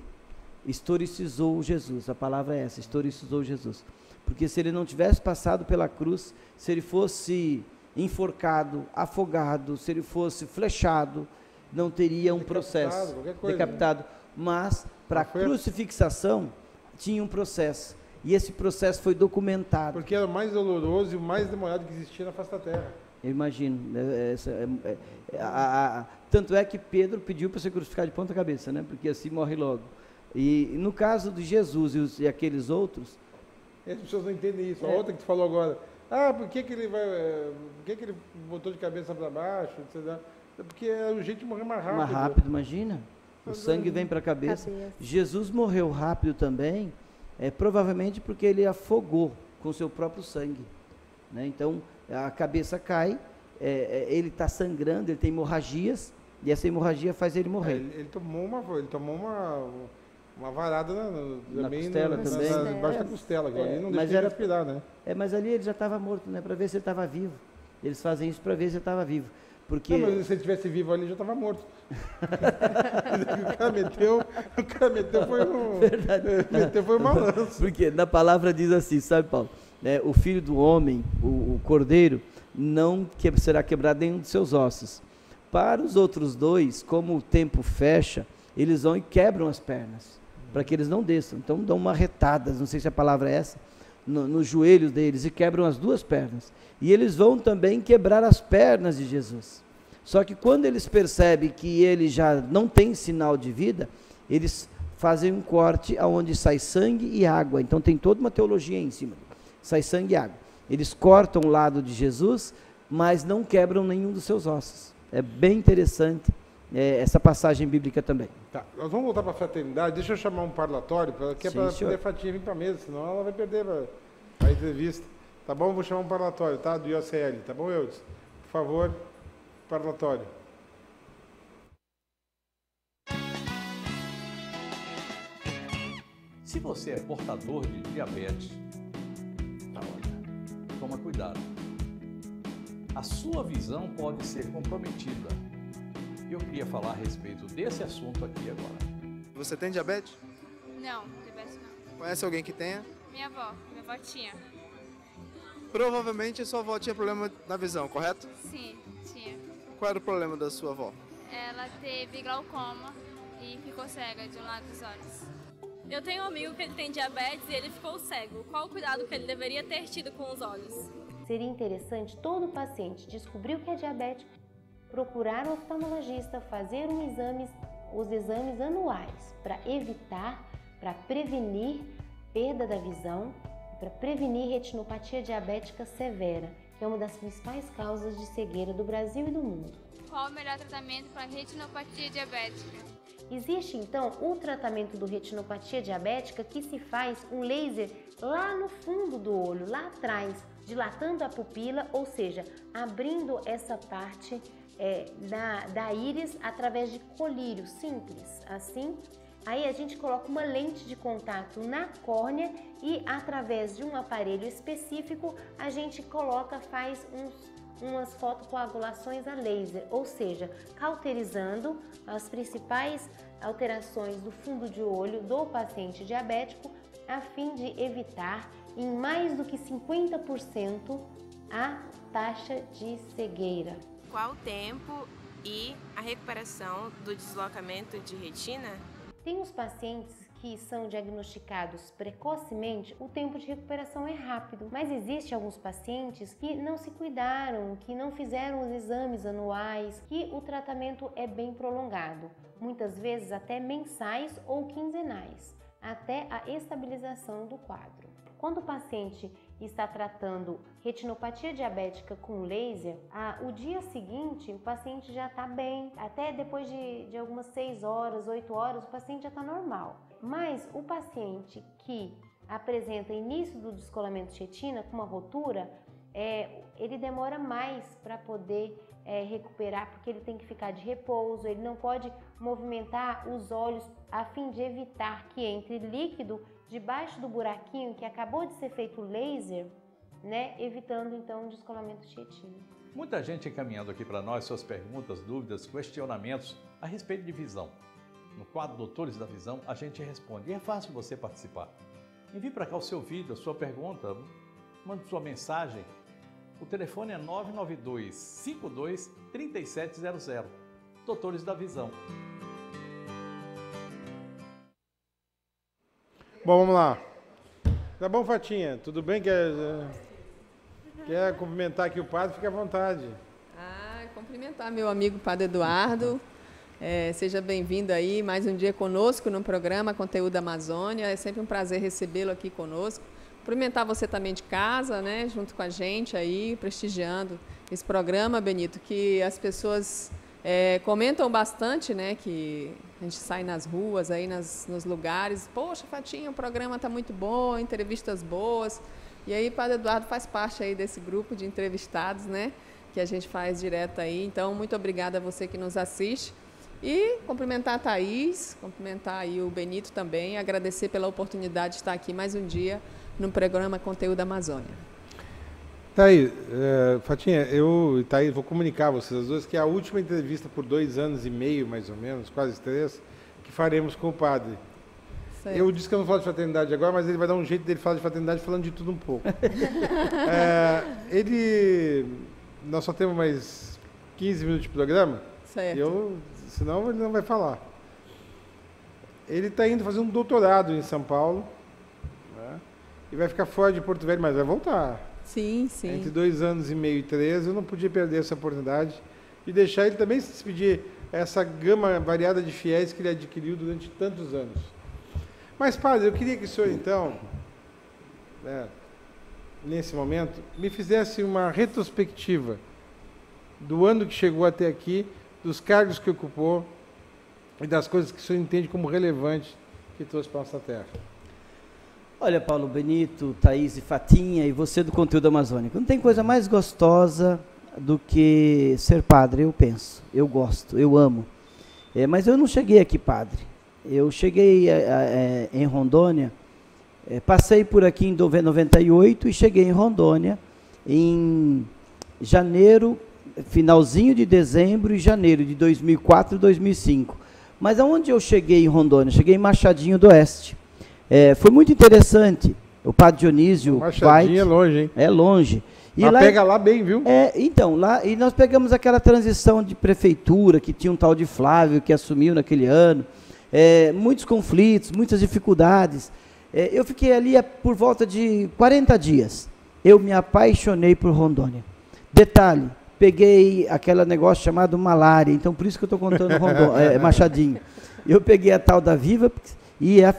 Historicizou Jesus, a palavra é essa, historicizou Jesus. Porque se ele não tivesse passado pela cruz, se ele fosse enforcado, afogado, se ele fosse flechado, não teria um processo, decapitado. Mas, para a crucifixação, tinha um processo. E esse processo foi documentado. Porque era o mais doloroso e o mais demorado que existia na face da terra. Eu imagino. Tanto é que Pedro pediu para ser crucificado de ponta cabeça, né? Porque assim morre logo. E no caso de Jesus e aqueles outros... As pessoas não entendem isso. A outra que tu falou agora, por que ele botou de cabeça para baixo? Porque é o jeito de morrer mais rápido. Mais rápido, imagina. O sangue vem para a cabeça. Jesus morreu rápido também, provavelmente porque ele afogou com seu próprio sangue. Né? Então, a cabeça cai, ele está sangrando, ele tem hemorragias, e essa hemorragia faz ele morrer. Ele tomou uma varada na costela também. Embaixo da costela, que ali não deixa de respirar, né? Mas ali ele já estava morto, né? Para ver se ele estava vivo. Eles fazem isso para ver se ele estava vivo. Porque... Não, mas se ele estivesse vivo ali, já estava morto. O cara meteu foi um malanço. Porque na palavra diz assim, sabe, Paulo? O filho do homem, o cordeiro, não será quebrado nenhum dos seus ossos. Para os outros dois, como o tempo fecha, eles vão e quebram as pernas, para que euma desçam. Então dão uma retada, não sei se a palavra é essa, nos joelhos deles e quebram as 2 pernas. E eles vão também quebrar as pernas de Jesus. Só que quando eles percebem que ele já não tem sinal de vida, eles fazem um corte onde sai sangue e água. Então tem toda uma teologia em cima. Sai sangue e água. Eles cortam o lado de Jesus, mas não quebram nenhum dos seus ossos. É bem interessante essa passagem bíblica também. Tá, nós vamos voltar para a fraternidade. Deixa eu chamar um parlatório, que é para poder a Fatinha vir para a mesa, senão ela vai perder a entrevista. Tá bom? Vou chamar um parlatório, tá? Do IOCL, tá bom, Eudes? Por favor, parlatório. Se você é portador de diabetes, olha, toma cuidado. A sua visão pode ser comprometida. Eu queria falar a respeito desse assunto aqui agora. Você tem diabetes? Não, diabetes não. Conhece alguém que tenha? Minha avó tinha. Provavelmente a sua avó tinha problema na visão, correto? Sim, tinha. Qual era o problema da sua avó? Ela teve glaucoma e ficou cega de um lado dos olhos. Eu tenho um amigo que ele tem diabetes e ele ficou cego. Qual o cuidado que ele deveria ter tido com os olhos? Seria interessante todo paciente descobrir o que é diabético, procurar um oftalmologista, fazer os exames anuais para evitar, para prevenir perda da visão, para prevenir retinopatia diabética severa, que é uma das principais causas de cegueira do Brasil e do mundo. Qual o melhor tratamento para retinopatia diabética? Existe então o tratamento do retinopatia diabética que se faz um laser lá no fundo do olho, lá atrás, dilatando a pupila, ou seja, abrindo essa parte da íris através de colírio simples, assim. Aí a gente coloca uma lente de contato na córnea e através de um aparelho específico a gente faz umas fotocoagulações a laser, ou seja, cauterizando as principais alterações do fundo de olho do paciente diabético a fim de evitar em mais do que 50% a taxa de cegueira. Qual o tempo e a recuperação do deslocamento de retina? Tem os pacientes que são diagnosticados precocemente, o tempo de recuperação é rápido, mas existem alguns pacientes que não se cuidaram, que não fizeram os exames anuais, que o tratamento é bem prolongado, muitas vezes até mensais ou quinzenais, até a estabilização do quadro. Quando o paciente está tratando retinopatia diabética com laser, o dia seguinte o paciente já está bem, até depois de algumas 6 horas, 8 horas, o paciente já está normal. Mas o paciente que apresenta início do descolamento de retina com uma rotura, ele demora mais para poder recuperar, porque ele tem que ficar de repouso, ele não pode movimentar os olhos a fim de evitar que entre líquido debaixo do buraquinho que acabou de ser feito o laser, né, evitando então o descolamento de retina. Muita gente encaminhando aqui para nós suas perguntas, dúvidas, questionamentos a respeito de visão. No quadro Doutores da Visão, a gente responde e é fácil você participar. Envie para cá o seu vídeo, a sua pergunta, mande sua mensagem. O telefone é 992-52-3700. Doutores da Visão. Bom, vamos lá. Tá bom, Fatinha? Tudo bem? Quer cumprimentar aqui o padre? Fique à vontade. Cumprimentar meu amigo Padre Eduardo. Seja bem-vindo aí mais um dia conosco no programa Conteúdo da Amazônia. É sempre um prazer recebê-lo aqui conosco. Cumprimentar você também de casa, né, junto com a gente aí, prestigiando esse programa, Benito, que as pessoas comentam bastante, né, que a gente sai nas ruas, aí nos lugares. Poxa, Fatinha, o programa está muito bom, entrevistas boas. E aí, Padre Eduardo faz parte aí desse grupo de entrevistados, né, que a gente faz direto aí. Então, muito obrigada a você que nos assiste. E cumprimentar a Thaís, cumprimentar aí o Benito também, agradecer pela oportunidade de estar aqui mais um dia no programa Conteúdo Amazônia. Thaís, Fatinha, eu e Thaís vou comunicar a vocês as duas que é a última entrevista por 2 anos e meio, mais ou menos, quase 3, que faremos com o padre. Certo. Eu disse que eu não falo de fraternidade agora, mas ele vai dar um jeito dele falar de fraternidade falando de tudo um pouco. Nós só temos mais 15 minutos de programa. Certo. Senão ele não vai falar. Ele está indo fazer um doutorado em São Paulo, né? E vai ficar fora de Porto Velho, mas vai voltar. Sim, sim. Entre 2 anos e meio e 3, eu não podia perder essa oportunidade e deixar ele também se despedir essa gama variada de fiéis que ele adquiriu durante tantos anos. Mas, padre, eu queria que o senhor, então, nesse momento, me fizesse uma retrospectiva do ano que chegou até aqui, dos cargos que ocupou e das coisas que o senhor entende como relevantes que trouxe para a nossa terra. Olha, Paulo, Benito, Thaís e Fatinha e você do Conteúdo Amazônico, não tem coisa mais gostosa do que ser padre, eu penso. Eu gosto, eu amo. Mas eu não cheguei aqui padre. Eu cheguei em Rondônia, passei por aqui em 98 e cheguei em Rondônia em janeiro, finalzinho de dezembro e janeiro de 2004 e 2005. Mas aonde eu cheguei em Rondônia? Cheguei em Machadinho do Oeste. Foi muito interessante. O padre Dionísio Machadinho é longe, hein? É longe. E lá pega lá bem, viu? Então, lá, e nós pegamos aquela transição de prefeitura, que tinha um tal de Flávio que assumiu naquele ano. Muitos conflitos, muitas dificuldades. Eu fiquei ali por volta de 40 dias. Eu me apaixonei por Rondônia. Detalhe, peguei aquele negócio chamado malária, então por isso que eu estou contando Machadinho. Eu peguei a tal da Viva e a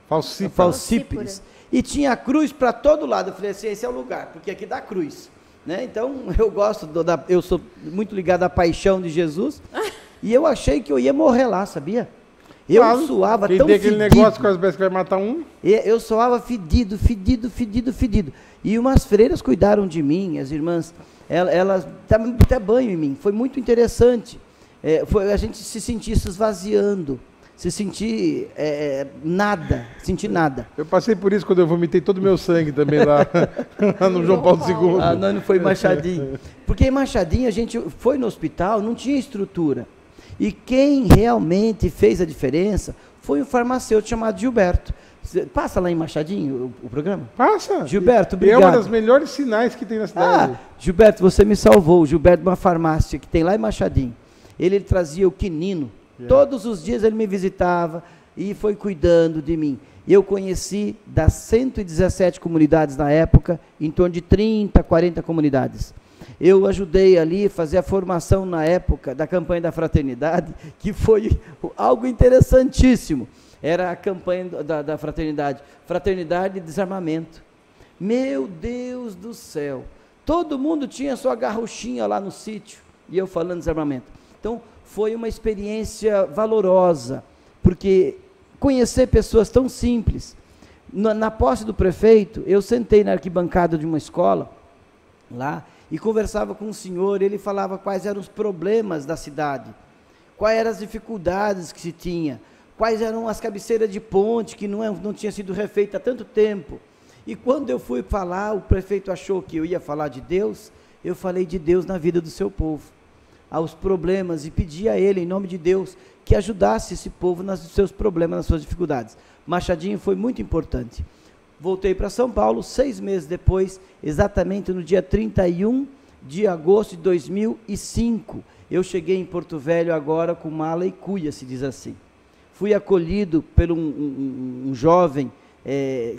Falcípolis. E tinha a cruz para todo lado. Eu falei assim, esse é o lugar, porque aqui dá cruz. né? Então, eu sou muito ligado à paixão de Jesus, e eu achei que eu ia morrer lá, sabia? Eu suava tão tem aquele fedido. negócio que às vezes vai matar um. Eu suava fedido. E umas freiras cuidaram de mim, as irmãs, elas davam até banho em mim. Foi muito interessante. A gente se sentir se esvaziando, se sentir nada. Eu passei por isso quando eu vomitei todo o meu sangue também lá no João Paulo II. Não foi em Machadinho. Porque em Machadinho a gente foi no hospital, não tinha estrutura. E quem realmente fez a diferença foi um farmacêutico chamado Gilberto. Passa lá em Machadinho o programa? Passa. Gilberto, obrigado. É uma das melhores sinais que tem na cidade. Gilberto, você me salvou. O Gilberto, uma farmácia que tem lá em Machadinho. Ele trazia o quinino. Todos os dias ele me visitava e foi cuidando de mim. Eu conheci das 117 comunidades na época, em torno de 30, 40 comunidades. Eu ajudei ali a fazer a formação na época da campanha da fraternidade, que foi algo interessantíssimo. Era a campanha da fraternidade, Fraternidade e Desarmamento. Meu Deus do céu, todo mundo tinha sua garruchinha lá no sítio, e eu falando de desarmamento. Então, foi uma experiência valorosa, porque conhecer pessoas tão simples. Na posse do prefeito, eu sentei na arquibancada de uma escola, lá, e conversava com um senhor, ele falava quais eram os problemas da cidade, quais eram as dificuldades que se tinha, quais eram as cabeceiras de ponte que não tinha sido refeita há tanto tempo. E quando eu fui falar, o prefeito achou que eu ia falar de Deus, eu falei de Deus na vida do seu povo, aos problemas, e pedi a ele, em nome de Deus, que ajudasse esse povo nos seus problemas, nas suas dificuldades. Machadinho foi muito importante. Voltei para São Paulo 6 meses depois, exatamente no dia 31 de agosto de 2005. Eu cheguei em Porto Velho agora com mala e cuia, se diz assim. Fui acolhido por um jovem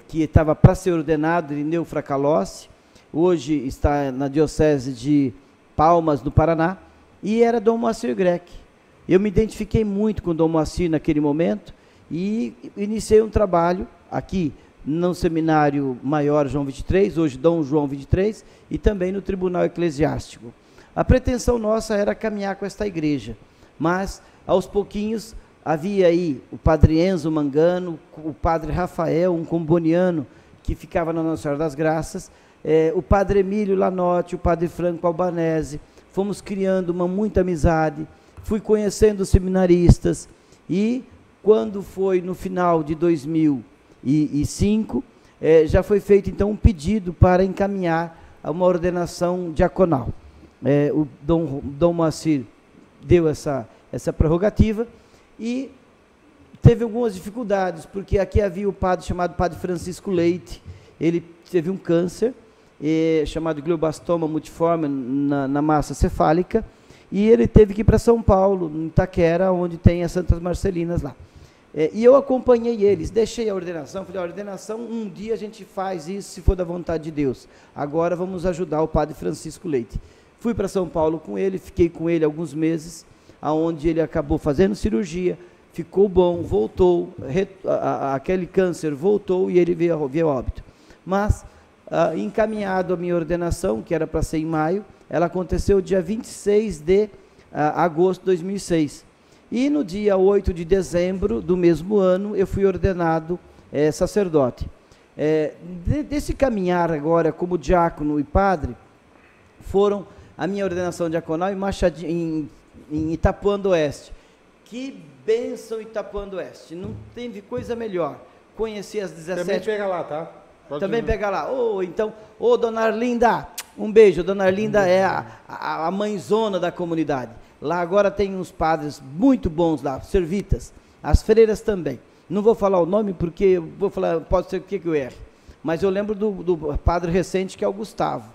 que estava para ser ordenado, Irineu Fracalossi, hoje está na diocese de Palmas, no Paraná, e era Dom Moacir Greck. Eu me identifiquei muito com Dom Moacir naquele momento e iniciei um trabalho aqui no Seminário Maior João 23, hoje Dom João 23, e também no Tribunal Eclesiástico. A pretensão nossa era caminhar com esta igreja, mas aos pouquinhos havia aí o padre Enzo Mangano, o padre Rafael, um comboniano que ficava na Nossa Senhora das Graças, o padre Emílio Lanotti, o padre Franco Albanese. Fomos criando muita amizade, fui conhecendo os seminaristas, e quando foi no final de 2005, já foi feito então um pedido para encaminhar a uma ordenação diaconal. O Dom Moacir deu essa prerrogativa, e teve algumas dificuldades, porque aqui havia o padre chamado Padre Francisco Leite, ele teve um câncer, chamado glioblastoma multiforme na massa cefálica, e ele teve que ir para São Paulo, em Itaquera, onde tem as Santas Marcelinas lá. E eu acompanhei eles, deixei a ordenação, falei, a ordenação, um dia a gente faz isso, se for da vontade de Deus. Agora vamos ajudar o padre Francisco Leite. Fui para São Paulo com ele, fiquei com ele alguns meses, aonde ele acabou fazendo cirurgia, ficou bom, voltou, aquele câncer voltou e ele veio a óbito. Mas, encaminhado a minha ordenação, que era para ser em maio, ela aconteceu dia 26 de agosto de 2006. E no dia 8 de dezembro do mesmo ano, eu fui ordenado sacerdote. Desse caminhar agora como diácono e padre, foram a minha ordenação diaconal em Itapuã do Oeste. Que bênção Itapuã do Oeste, não teve coisa melhor. Conheci as 17... Também pega lá, tá? Também pega lá. Dona Arlinda, um beijo. Dona Arlinda é a mãezona da comunidade. Lá agora tem uns padres muito bons lá, servitas, as freiras também. Não vou falar o nome porque eu vou falar, pode ser que eu erre. Mas eu lembro do padre recente, que é o Gustavo.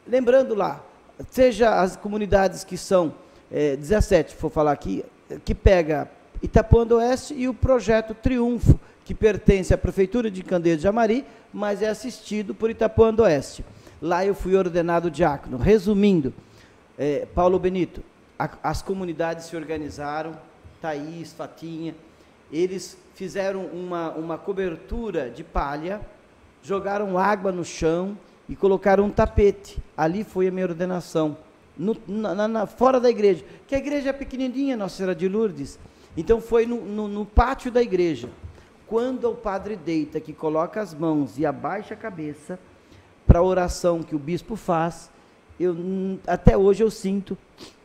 Lembrando lá, seja as comunidades que são 17, vou falar aqui, que pega Itapuã do Oeste, e o projeto Triunfo, que pertence à Prefeitura de Candeia de Jamari, mas é assistido por Itapuã do Oeste. Lá eu fui ordenado diácono. Resumindo, Paulo Benito, as comunidades se organizaram, Thaís, Fatinha, eles fizeram uma cobertura de palha, jogaram água no chão e colocaram um tapete. Ali foi a minha ordenação, fora da igreja, que a igreja é pequenininha, Nossa Senhora de Lourdes. Então foi no pátio da igreja. Quando o padre deita, que coloca as mãos e abaixa a cabeça para a oração que o bispo faz, até hoje eu sinto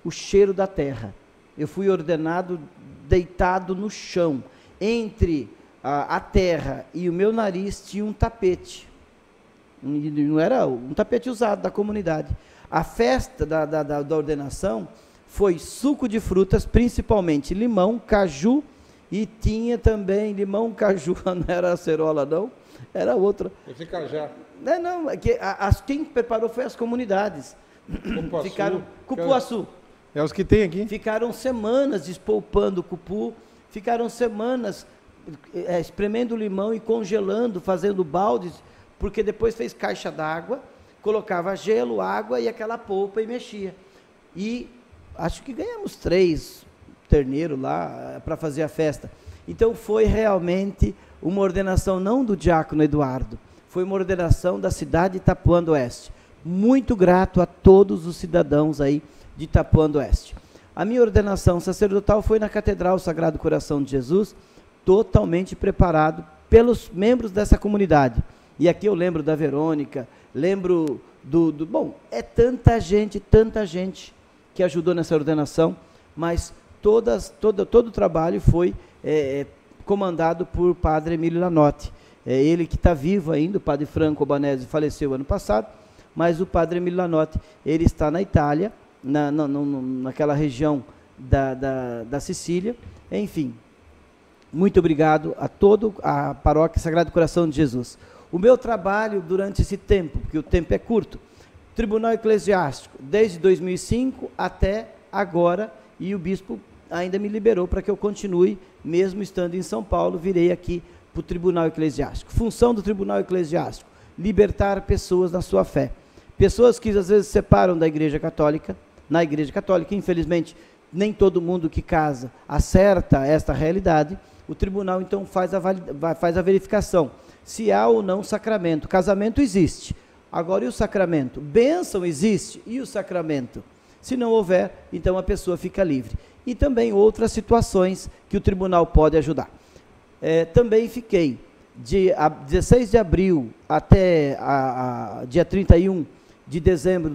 o cheiro da terra. Eu fui ordenado deitado no chão, entre a terra e o meu nariz tinha um tapete. Não era um tapete usado da comunidade. A festa da ordenação foi suco de frutas, principalmente limão, caju, e tinha também limão, caju, não era acerola não, era outra. Esse cajá. Não, quem preparou foi as comunidades. Cupuaçu. É os que tem aqui. Ficaram semanas despolpando o cupu, ficaram semanas espremendo limão e congelando, fazendo baldes, porque depois fez caixa d'água, colocava gelo, água e aquela polpa e mexia. E acho que ganhamos 3 terneiros lá para fazer a festa. Então foi realmente uma ordenação não do diácono Eduardo, foi uma ordenação da cidade de Itapuã do Oeste. Muito grato a todos os cidadãos aí de Itapuã do Oeste. A minha ordenação sacerdotal foi na Catedral Sagrado Coração de Jesus, totalmente preparado pelos membros dessa comunidade. E aqui eu lembro da Verônica, lembro bom, é tanta gente que ajudou nessa ordenação, mas todo o trabalho foi comandado por Padre Emílio Lanotti. Ele que está vivo ainda, o Padre Franco Albanese faleceu ano passado, mas o Padre Emílio Lanotti, ele está na Itália, naquela região da Sicília. Enfim, muito obrigado a toda a Paróquia Sagrado Coração de Jesus. O meu trabalho durante esse tempo, porque o tempo é curto, Tribunal Eclesiástico, desde 2005 até agora, e o bispo ainda me liberou para que eu continue, mesmo estando em São Paulo, virei aqui para o Tribunal Eclesiástico. Função do Tribunal Eclesiástico, libertar pessoas na sua fé. Pessoas que às vezes se separam da Igreja Católica, na Igreja Católica, infelizmente, nem todo mundo que casa acerta esta realidade, o tribunal então faz a verificação, se há ou não sacramento. Casamento existe, agora e o sacramento? Bênção existe, e o sacramento? Se não houver, então a pessoa fica livre. E também outras situações que o tribunal pode ajudar. Também fiquei de 16 de abril até dia 31 de dezembro,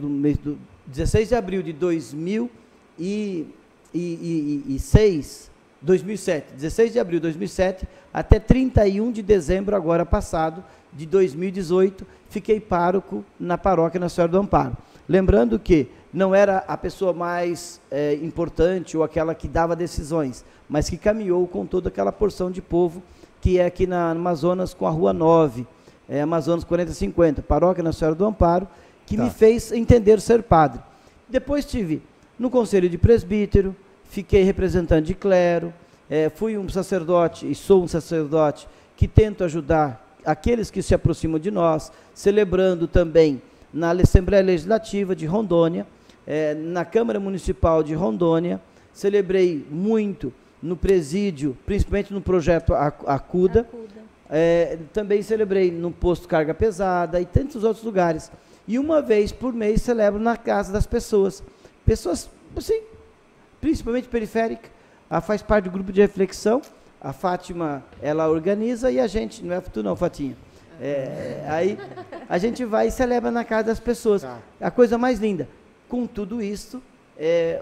16 de abril de 2007, 16 de abril de 2007, até 31 de dezembro agora passado, de 2018, fiquei pároco na paróquia Nossa Senhora do Amparo. Lembrando que não era a pessoa mais importante ou aquela que dava decisões, mas que caminhou com toda aquela porção de povo que é aqui na Amazonas, com a Rua 9, Amazonas 4050, paróquia Nossa Senhora do Amparo, que me fez entender ser padre. Depois estive no Conselho de Presbítero, fiquei representante de clero, fui um sacerdote e sou um sacerdote que tento ajudar aqueles que se aproximam de nós, celebrando também na Assembleia Legislativa de Rondônia, na Câmara Municipal de Rondônia, celebrei muito no presídio, principalmente no projeto Acuda, também celebrei no posto Carga Pesada e tantos outros lugares. E uma vez por mês celebro na casa das pessoas, assim, principalmente periférica, faz parte do grupo de reflexão, a Fátima, ela organiza e a gente, não é tu não, Fatinha, aí a gente vai e celebra na casa das pessoas, a coisa mais linda. Com tudo isso,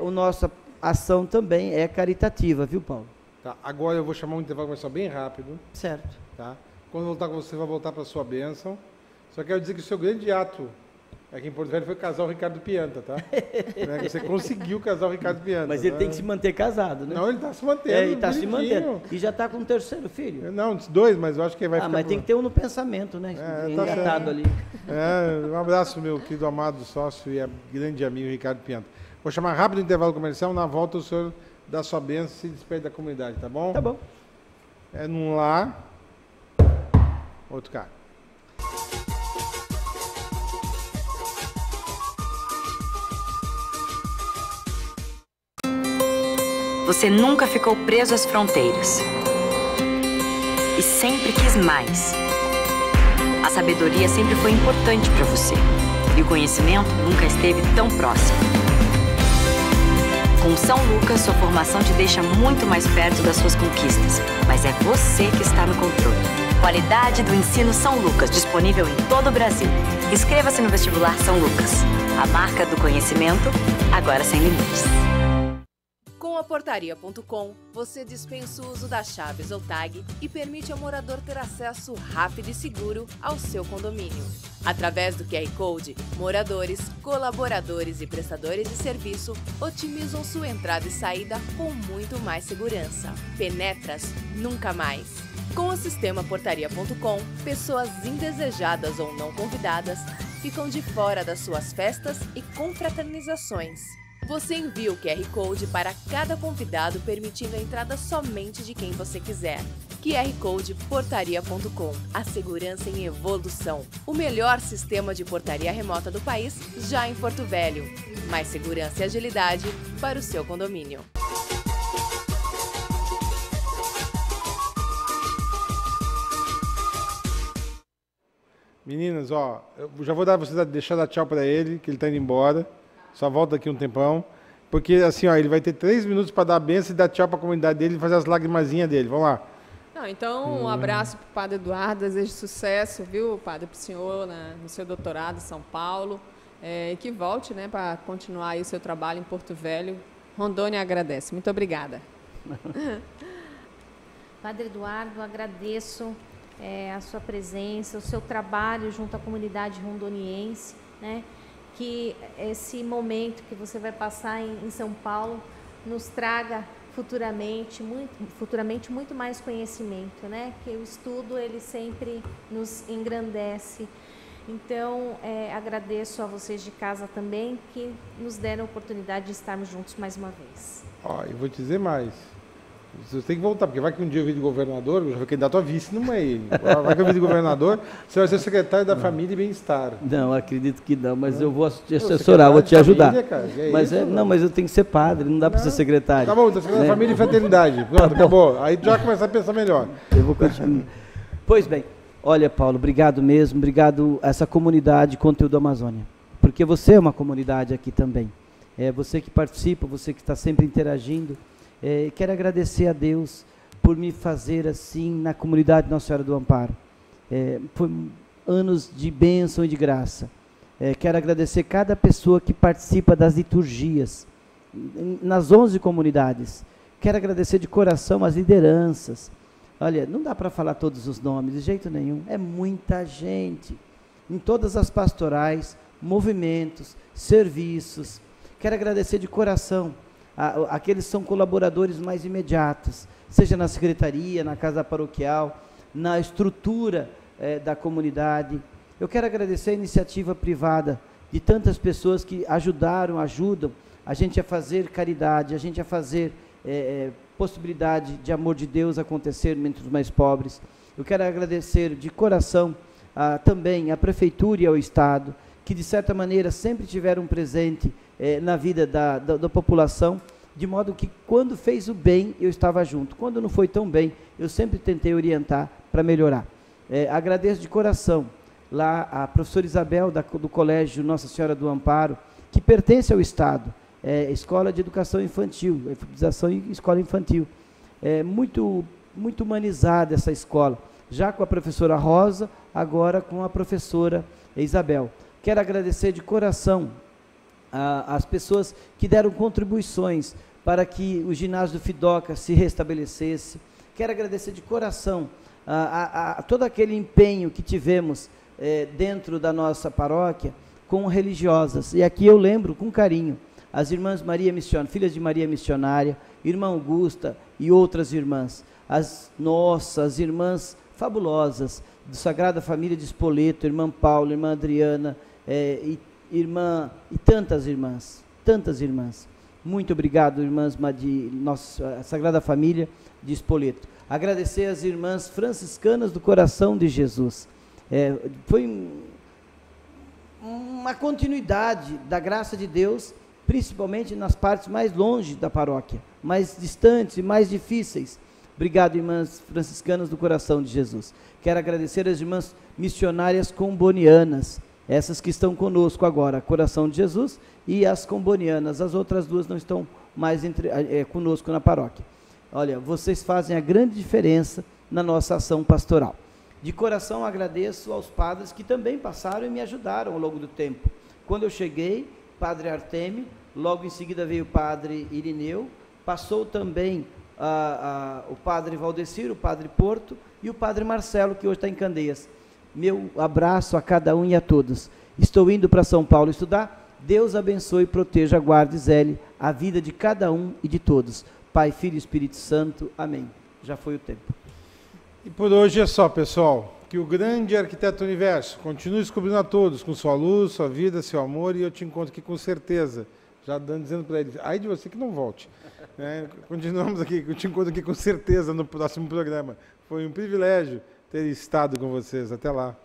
a nossa ação também é caritativa, viu, Paulo? Tá, agora eu vou chamar um intervalo comercial bem rápido. Certo. Tá? Quando eu voltar com você, vai voltar para a sua bênção. Só quero dizer que o seu grande ato aqui em Porto Velho foi casar o Ricardo Pianta, tá? Você conseguiu casar o Ricardo Pianta. Mas ele tem que se manter casado, né? Não, ele está se mantendo. Ele está se mantendo. E já está com um terceiro filho. Não, 2, mas eu acho que ele vai ficar... mas tem que ter um no pensamento, né? Engatado ali. Um abraço, meu querido amado sócio e grande amigo Ricardo Pianta. Vou chamar rápido o intervalo comercial, na volta o senhor dá sua bênção e se despede da comunidade, tá bom? Tá bom. Num lá, outro cara. Você nunca ficou preso às fronteiras e sempre quis mais. As sabedoria sempre foi importante para você. E o conhecimento nunca esteve tão próximo. Com São Lucas, sua formação te deixa muito mais perto das suas conquistas. Mas é você que está no controle. Qualidade do ensino São Lucas, disponível em todo o Brasil. Inscreva-se no vestibular São Lucas. A marca do conhecimento, agora sem limites. Com a Portaria.com, você dispensa o uso das chaves ou tag e permite ao morador ter acesso rápido e seguro ao seu condomínio. Através do QR Code, moradores, colaboradores e prestadores de serviço otimizam sua entrada e saída com muito mais segurança. Penetras nunca mais. Com o sistema Portaria.com, pessoas indesejadas ou não convidadas ficam de fora das suas festas e confraternizações. Você envia o QR Code para cada convidado, permitindo a entrada somente de quem você quiser. QR Code Portaria.com. A segurança em evolução. O melhor sistema de portaria remota do país, já em Porto Velho. Mais segurança e agilidade para o seu condomínio. Meninas, ó, eu já vou deixar dar tchau para ele, que ele está indo embora. Só volta daqui um tempão. Porque, assim, ó, ele vai ter 3 minutos para dar a benção e dar tchau para a comunidade dele e fazer as lagrimazinhas dele. Vamos lá. Não, então, um abraço para o Padre Eduardo, desejo sucesso, viu, Padre, para o senhor no seu doutorado em São Paulo. E que volte, né, para continuar aí o seu trabalho em Porto Velho. Rondônia agradece. Muito obrigada. Padre Eduardo, agradeço a sua presença, o seu trabalho junto à comunidade rondoniense, né? Que esse momento que você vai passar em São Paulo nos traga futuramente muito mais conhecimento, né? Que o estudo ele sempre nos engrandece. Então, agradeço a vocês de casa também que nos deram a oportunidade de estarmos juntos mais uma vez. Ó, eu vou te dizer mais. Você tem que voltar, porque vai que um dia eu viro governador, eu já vou candidato a vice, não é ele. Vai que eu viro governador, você vai ser secretário da Família e Bem-Estar. Não, acredito que não, mas eu vou te assessorar, vou te ajudar. Família, mas não, mas eu tenho que ser padre, não dá para ser secretário. Tá bom, então secretário da Família e Fraternidade. Pronto, acabou. Aí já vai começar a pensar melhor. Eu vou continuar. Pois bem, olha, Paulo, obrigado mesmo, obrigado a essa comunidade Conteúdo Amazônia, porque você é uma comunidade aqui também. É você que participa, você que está sempre interagindo. Quero agradecer a Deus por me fazer assim na comunidade Nossa Senhora do Amparo. Foi anos de bênção e de graça. Quero agradecer cada pessoa que participa das liturgias, nas 11 comunidades. Quero agradecer de coração as lideranças. Olha, não dá para falar todos os nomes, de jeito nenhum. É muita gente. Em todas as pastorais, movimentos, serviços. Quero agradecer de coração aqueles que são colaboradores mais imediatos, seja na secretaria, na casa paroquial, na estrutura da comunidade. Eu quero agradecer a iniciativa privada de tantas pessoas que ajudam a gente a fazer caridade, a gente a fazer possibilidade de amor de Deus acontecer entre os mais pobres. Eu quero agradecer de coração também à Prefeitura e ao Estado, que de certa maneira sempre tiveram presente na vida da população, de modo que quando fez o bem, eu estava junto. Quando não foi tão bem, eu sempre tentei orientar para melhorar. Agradeço de coração lá a professora Isabel, do Colégio Nossa Senhora do Amparo, que pertence ao Estado, Escola de Educação Infantil, Alfabetização e Escola Infantil. Muito humanizada essa escola, já com a professora Rosa, agora com a professora Isabel. Quero agradecer de coração as pessoas que deram contribuições para que o ginásio do Fidoca se restabelecesse. Quero agradecer de coração a todo aquele empenho que tivemos dentro da nossa paróquia com religiosas. E aqui eu lembro com carinho as irmãs Maria Missionária, filhas de Maria Missionária, irmã Augusta e outras irmãs, as nossas irmãs fabulosas do Sagrada Família de Spoleto, irmã Paula, irmã Adriana, e tantas irmãs. Muito obrigado, irmãs de nossa Sagrada Família de Spoleto. Agradecer às irmãs franciscanas do Coração de Jesus. Foi uma continuidade da graça de Deus, principalmente nas partes mais longe da paróquia, mais distantes e mais difíceis. Obrigado, irmãs franciscanas do Coração de Jesus. Quero agradecer as irmãs missionárias combonianas, essas que estão conosco agora, Coração de Jesus e as combonianas. As outras duas não estão mais conosco na paróquia. Olha, vocês fazem a grande diferença na nossa ação pastoral. De coração agradeço aos padres que também passaram e me ajudaram ao longo do tempo. Quando eu cheguei, Padre Artêmio, logo em seguida veio o Padre Irineu, passou também o Padre Valdecir, o Padre Porto e o Padre Marcelo, que hoje está em Candeias. Meu abraço a cada um e a todos. Estou indo para São Paulo estudar. Deus abençoe, proteja, guarde e zele a vida de cada um e de todos. Pai, Filho e Espírito Santo. Amém. Já foi o tempo. E por hoje é só, pessoal. Que o grande arquiteto do universo continue descobrindo a todos com sua luz, sua vida, seu amor, e eu te encontro aqui com certeza. Já dizendo para eles, ai de você que não volte. Continuamos aqui, eu te encontro aqui com certeza no próximo programa. Foi um privilégio ter estado com vocês. Até lá.